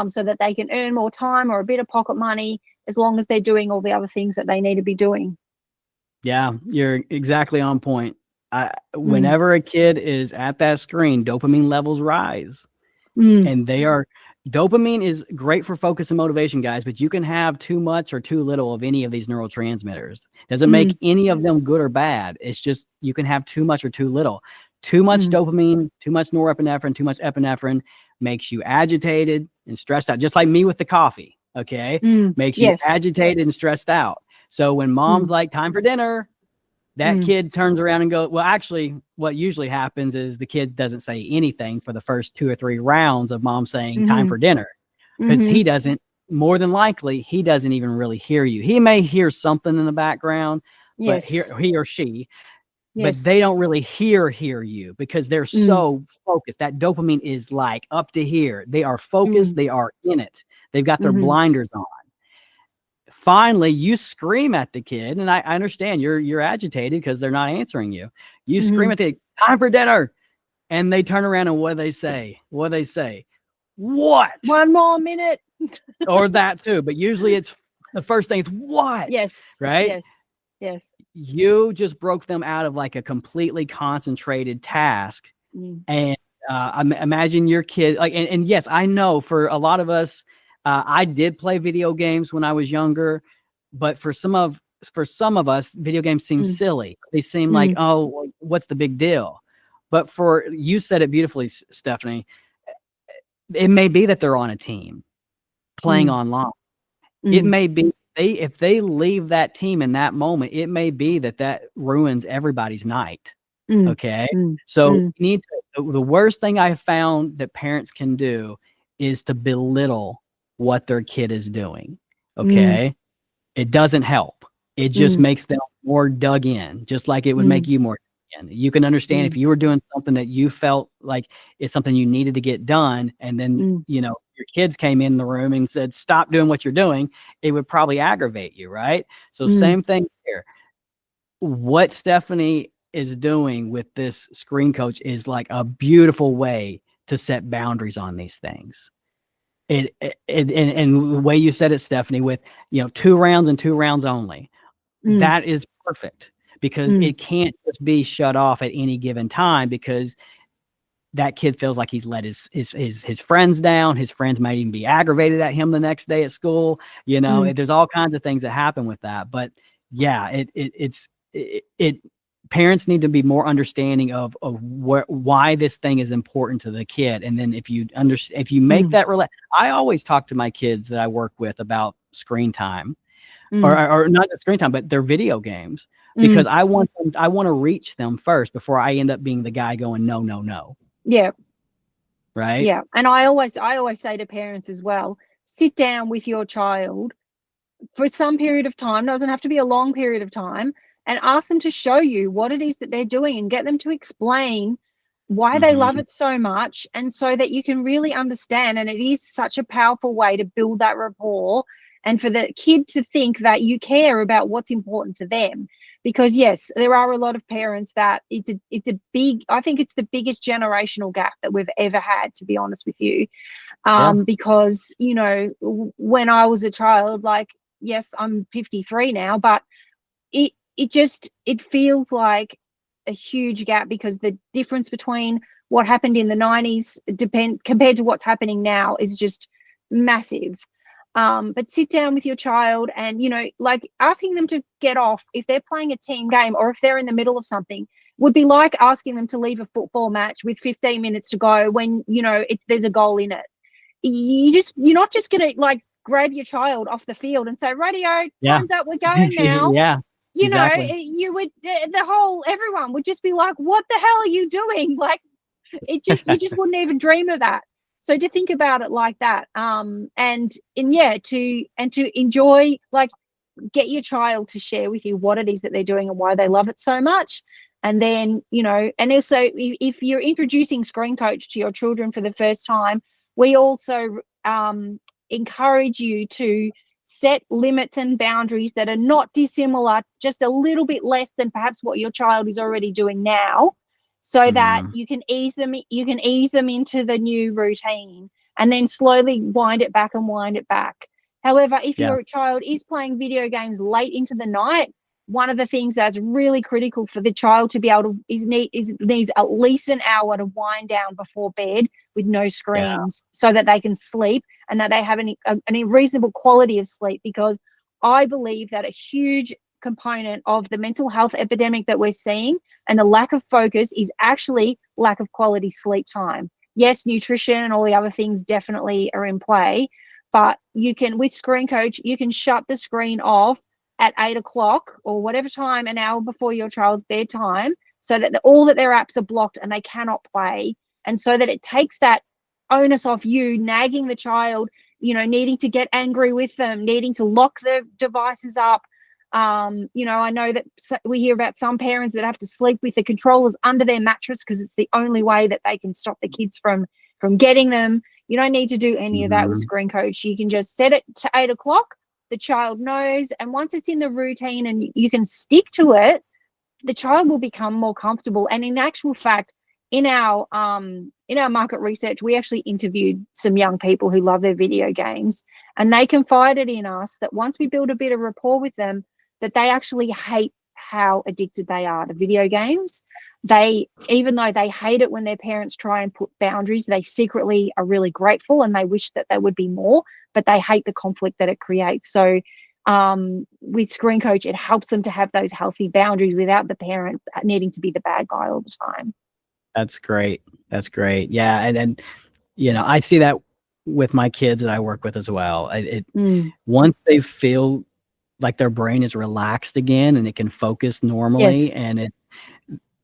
so that they can earn more time or a bit of pocket money, as long as they're doing all the other things that they need to be doing. Yeah, you're exactly on point. Whenever a kid is at that screen, dopamine levels rise. And dopamine is great for focus and motivation, guys, but you can have too much or too little of any of these neurotransmitters. Doesn't make any of them good or bad. It's just you can have too much or too little. Too much dopamine, too much norepinephrine, too much epinephrine makes you agitated and stressed out, just like me with the coffee, okay? Makes you agitated and stressed out. So when mom's like, time for dinner, that kid turns around and goes, well, actually, what usually happens is the kid doesn't say anything for the first 2 or 3 rounds of mom saying time for dinner, because more than likely, he doesn't even really hear you. He may hear something in the background, but he or she, but they don't really hear you, because they're so focused. That dopamine is like up to here. They are focused. They are in it. They've got their blinders on. Finally, you scream at the kid, and I understand you're agitated because they're not answering you. You scream at the kid, time for dinner, and they turn around, and what do they say? What? 1 more minute. Or that too, but usually it's the first thing. It's what? Yes. Right? Yes. You just broke them out of like a completely concentrated task. And imagine your kid, like, and yes, I know for a lot of us, I did play video games when I was younger, but for some of us, video games seem silly. They seem like, oh, what's the big deal? But you said it beautifully, Stephanie. It may be that they're on a team playing online. It may be if they leave that team in that moment, it may be that ruins everybody's night. Okay. So the worst thing I have found that parents can do is to belittle what their kid is doing. Okay. It doesn't help. It just makes them more dug in, just like it would make you more dug in. You can understand if you were doing something that you felt like it's something you needed to get done, and then, your kids came in the room and said, stop doing what you're doing, it would probably aggravate you. Right. So same thing here. What Stephanie is doing with this ScreenCoach is like a beautiful way to set boundaries on these things. And the way you said it, Stephanie, with 2 rounds and 2 rounds only, that is perfect, because it can't just be shut off at any given time, because that kid feels like he's let his friends down. His friends might even be aggravated at him the next day at school. You know, there's all kinds of things that happen with that. But yeah, parents need to be more understanding of why this thing is important to the kid. And then if you make that I always talk to my kids that I work with about screen time, or not screen time, but their video games, because I want to reach them first before I end up being the guy going, no, no, no. Yeah. Right. Yeah. And I always say to parents as well, sit down with your child for some period of time, doesn't have to be a long period of time, and ask them to show you what it is that they're doing and get them to explain why they love it so much, and so that you can really understand. And it is such a powerful way to build that rapport and for the kid to think that you care about what's important to them. Because yes, there are a lot of parents that I think it's the biggest generational gap that we've ever had, to be honest with you. Because, you know, when I was a child, like, yes, I'm 53 now, but it feels like a huge gap, because the difference between what happened in the 90s compared to what's happening now is just massive. But sit down with your child and, you know, like asking them to get off if they're playing a team game, or if they're in the middle of something, would be like asking them to leave a football match with 15 minutes to go when, you know, there's a goal in it. You're not just going to like grab your child off the field and say, radio, time's up, we're going now. You know, you would, everyone would just be like, what the hell are you doing? Like, you just wouldn't even dream of that. So to think about it like that, to enjoy, like, get your child to share with you what it is that they're doing and why they love it so much. And then, you know, and also if you're introducing ScreenCoach to your children for the first time, we also encourage you to set limits and boundaries that are not dissimilar, just a little bit less than perhaps what your child is already doing now, so that you can ease them into the new routine, and then slowly wind it back. However, if your child is playing video games late into the night, one of the things that's really critical for the child to be able to needs at least an hour to wind down before bed with no screens, so that they can sleep and that they have a reasonable quality of sleep. Because I believe that a huge component of the mental health epidemic that we're seeing and the lack of focus is actually lack of quality sleep time. Yes, nutrition and all the other things definitely are in play, but you can, with ScreenCoach, you can shut the screen off at 8 o'clock or whatever time, an hour before your child's bedtime, so that all that their apps are blocked and they cannot play. And so that it takes that onus off you nagging the child, you know, needing to get angry with them, needing to lock the devices up. You know, I know that we hear about some parents that have to sleep with the controllers under their mattress because it's the only way that they can stop the kids from getting them. You don't need to do any of that with ScreenCoach. You can just set it to 8 o'clock. The child knows, and once it's in the routine and you can stick to it, the child will become more comfortable. And in actual fact, in our market research, we actually interviewed some young people who love their video games, and they confided in us that once we build a bit of rapport with them, that they actually hate how addicted they are to video games. Even though they hate it when their parents try and put boundaries, they secretly are really grateful and they wish that there would be more, but they hate the conflict that it creates. So with ScreenCoach, it helps them to have those healthy boundaries without the parent needing to be the bad guy all the time. That's great. Yeah. And you know, I see that with my kids that I work with as well. Once they feel like their brain is relaxed again and it can focus normally, and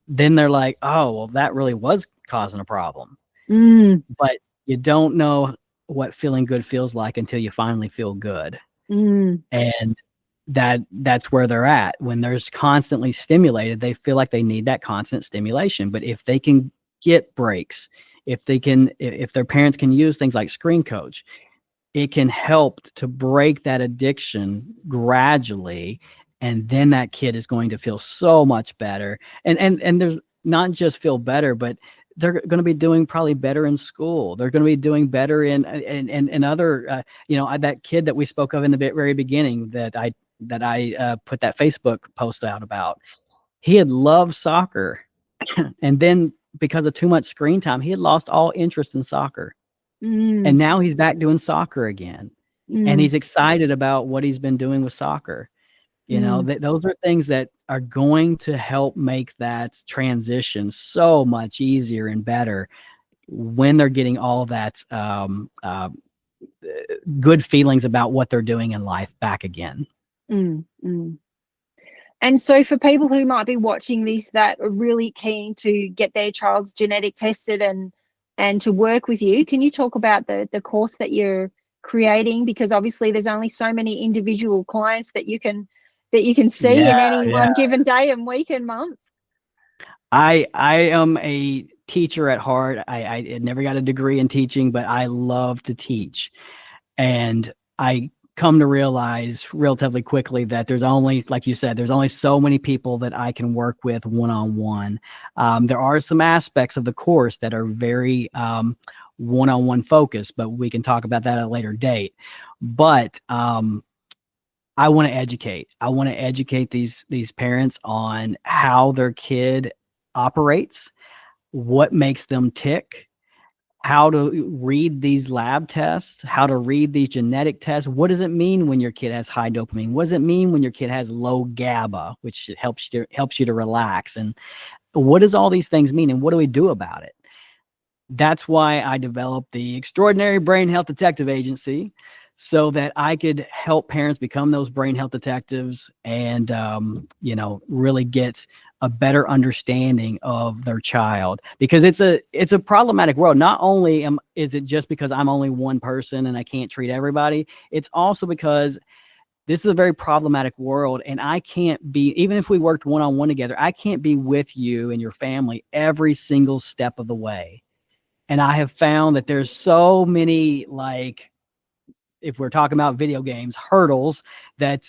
then they're like, oh, well, that really was causing a problem. But you don't know what feeling good feels like until you finally feel good. And that's where they're at. When they're constantly stimulated, they feel like they need that constant stimulation. But if they can get breaks, if their parents can use things like ScreenCoach, it can help to break that addiction gradually. And then that kid is going to feel so much better. And there's not just feel better, but they're going to be doing probably better in school. They're going to be doing better in other, you know, that kid that we spoke of in the very beginning that I put that Facebook post out about. He had loved soccer. And then because of too much screen time, he had lost all interest in soccer. And now he's back doing soccer again. And he's excited about what he's been doing with soccer. You know, those are things that are going to help make that transition so much easier and better when they're getting all that good feelings about what they're doing in life back again. And so for people who might be watching this that are really keen to get their child's genetic tested and to work with you, can you talk about the course that you're creating? Because obviously there's only so many individual clients that you can see in any one given day and week and month. I am a teacher at heart. I never got a degree in teaching, but I love to teach. And I come to realize relatively quickly that there's only, like you said, there's only so many people that I can work with one-on-one. There are some aspects of the course that are very one-on-one focused, but we can talk about that at a later date. But I want to educate. I want to educate these parents on how their kid operates, what makes them tick, how to read these lab tests, how to read these genetic tests. What does it mean when your kid has high dopamine? What does it mean when your kid has low GABA, which helps you to relax? And what does all these things mean? And what do we do about it? That's why I developed the Extraordinary Brain Health Detective Agency, so that I could help parents become those brain health detectives and, really get a better understanding of their child, because it's a problematic world. Not only is it just because I'm only one person and I can't treat everybody, it's also because this is a very problematic world, and I can't be, even if we worked one-on-one together, I can't be with you and your family every single step of the way. And I have found that there's so many, like, if we're talking about video games, hurdles that,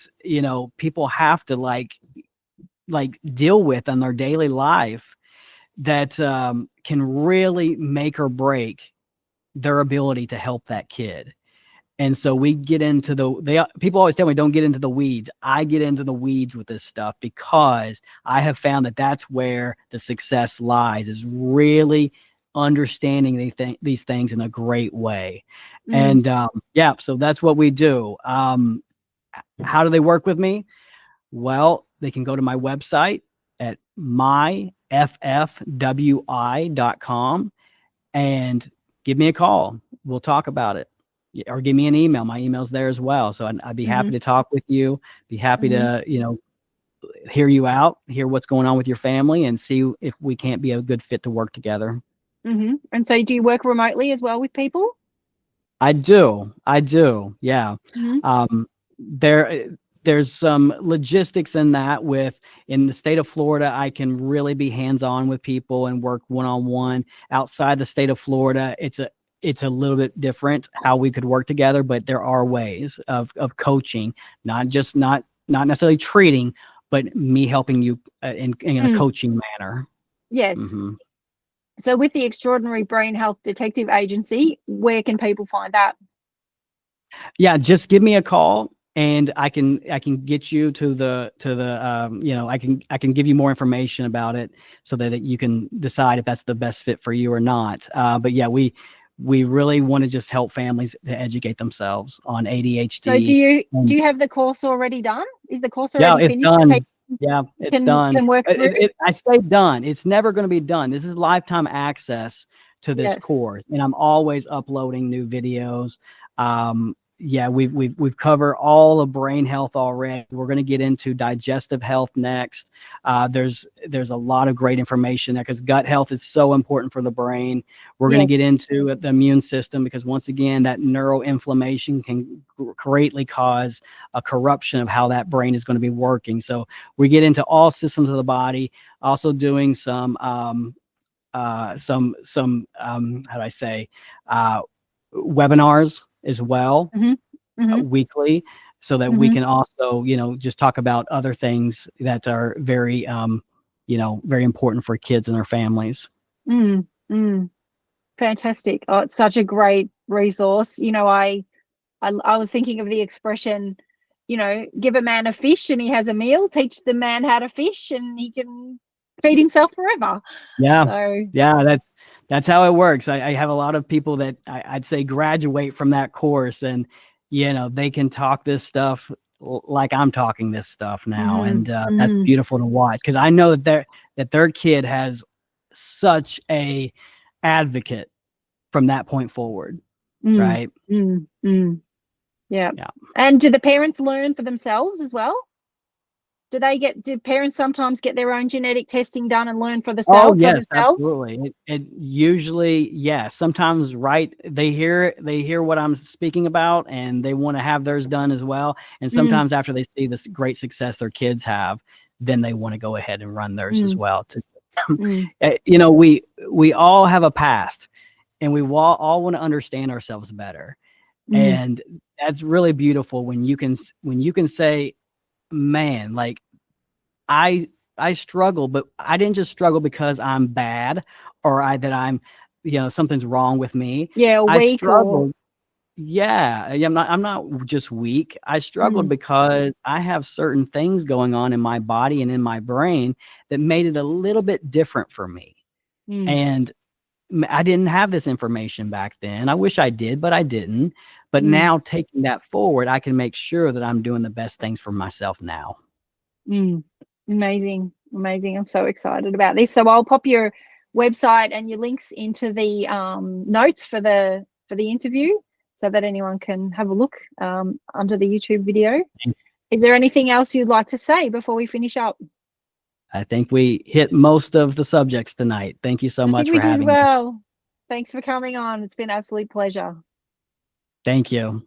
people have to like deal with in their daily life that can really make or break their ability to help that kid. And so we get into people always tell me, don't get into the weeds. I get into the weeds with this stuff because I have found that that's where the success lies, is really understanding these things in a great way. And so that's what we do. How do they work with me? Well, they can go to my website at myffwi.com and give me a call. We'll talk about it, or give me an email. My email's there as well. So I'd be happy to talk with you, be happy to, hear you out, hear what's going on with your family, and see if we can't be a good fit to work together. And so do you work remotely as well with people? I do. Yeah. There's some logistics in that. In the state of Florida, I can really be hands-on with people and work one-on-one. Outside the state of Florida, it's a little bit different how we could work together, but there are ways of coaching, not necessarily treating, but me helping you in a coaching manner. Yes. So with the Extraordinary Brain Health Detective Agency, where can people find that? Yeah, just give me a call and I can get you to the I can give you more information about it so that you can decide if that's the best fit for you or not. But yeah, we really want to just help families to educate themselves on ADHD. So do you have the course already done? Is the course already finished? Done. Yeah, it's done. Can work through? I say done. It's never going to be done. This is lifetime access to this course, and I'm always uploading new videos. We've covered all of brain health already. We're going to get into digestive health next. There's a lot of great information there because gut health is so important for the brain. We're going to get into the immune system because, once again, that neuroinflammation can greatly cause a corruption of how that brain is going to be working. So we get into all systems of the body. Also doing some how do I say, webinars as well, weekly, so that we can also, just talk about other things that are very, very important for kids and their families. Fantastic. Oh, it's such a great resource. I was thinking of the expression, give a man a fish and he has a meal, teach the man how to fish and he can feed himself forever. Yeah. So Yeah, that's how it works. I have a lot of people that I'd say graduate from that course, and they can talk this stuff like I'm talking this stuff now. And that's beautiful to watch, because I know that their kid has such a advocate from that point forward. Right. Yeah. And do the parents learn for themselves as well? Do parents sometimes get their own genetic testing done and learn for themselves? Oh, yes, absolutely. It usually, yeah, sometimes, right, they hear what I'm speaking about, and they want to have theirs done as well. And sometimes after they see this great success their kids have, then they want to go ahead and run theirs as well. We all have a past, and we all want to understand ourselves better. And that's really beautiful when you can say, man, like, I struggle, but I didn't just struggle because I'm bad, or I'm something's wrong with me. Yeah, I weak. struggled. Yeah, I'm not just weak. I struggled because I have certain things going on in my body and in my brain that made it a little bit different for me. And I didn't have this information back then. I wish I did, but I didn't. But now, taking that forward, I can make sure that I'm doing the best things for myself now. Amazing. I'm so excited about this. So I'll pop your website and your links into the notes for the interview, so that anyone can have a look under the YouTube video. Is there anything else you'd like to say before we finish up? I think we hit most of the subjects tonight. Thank you so much for having me. Thanks for coming on. It's been an absolute pleasure. Thank you.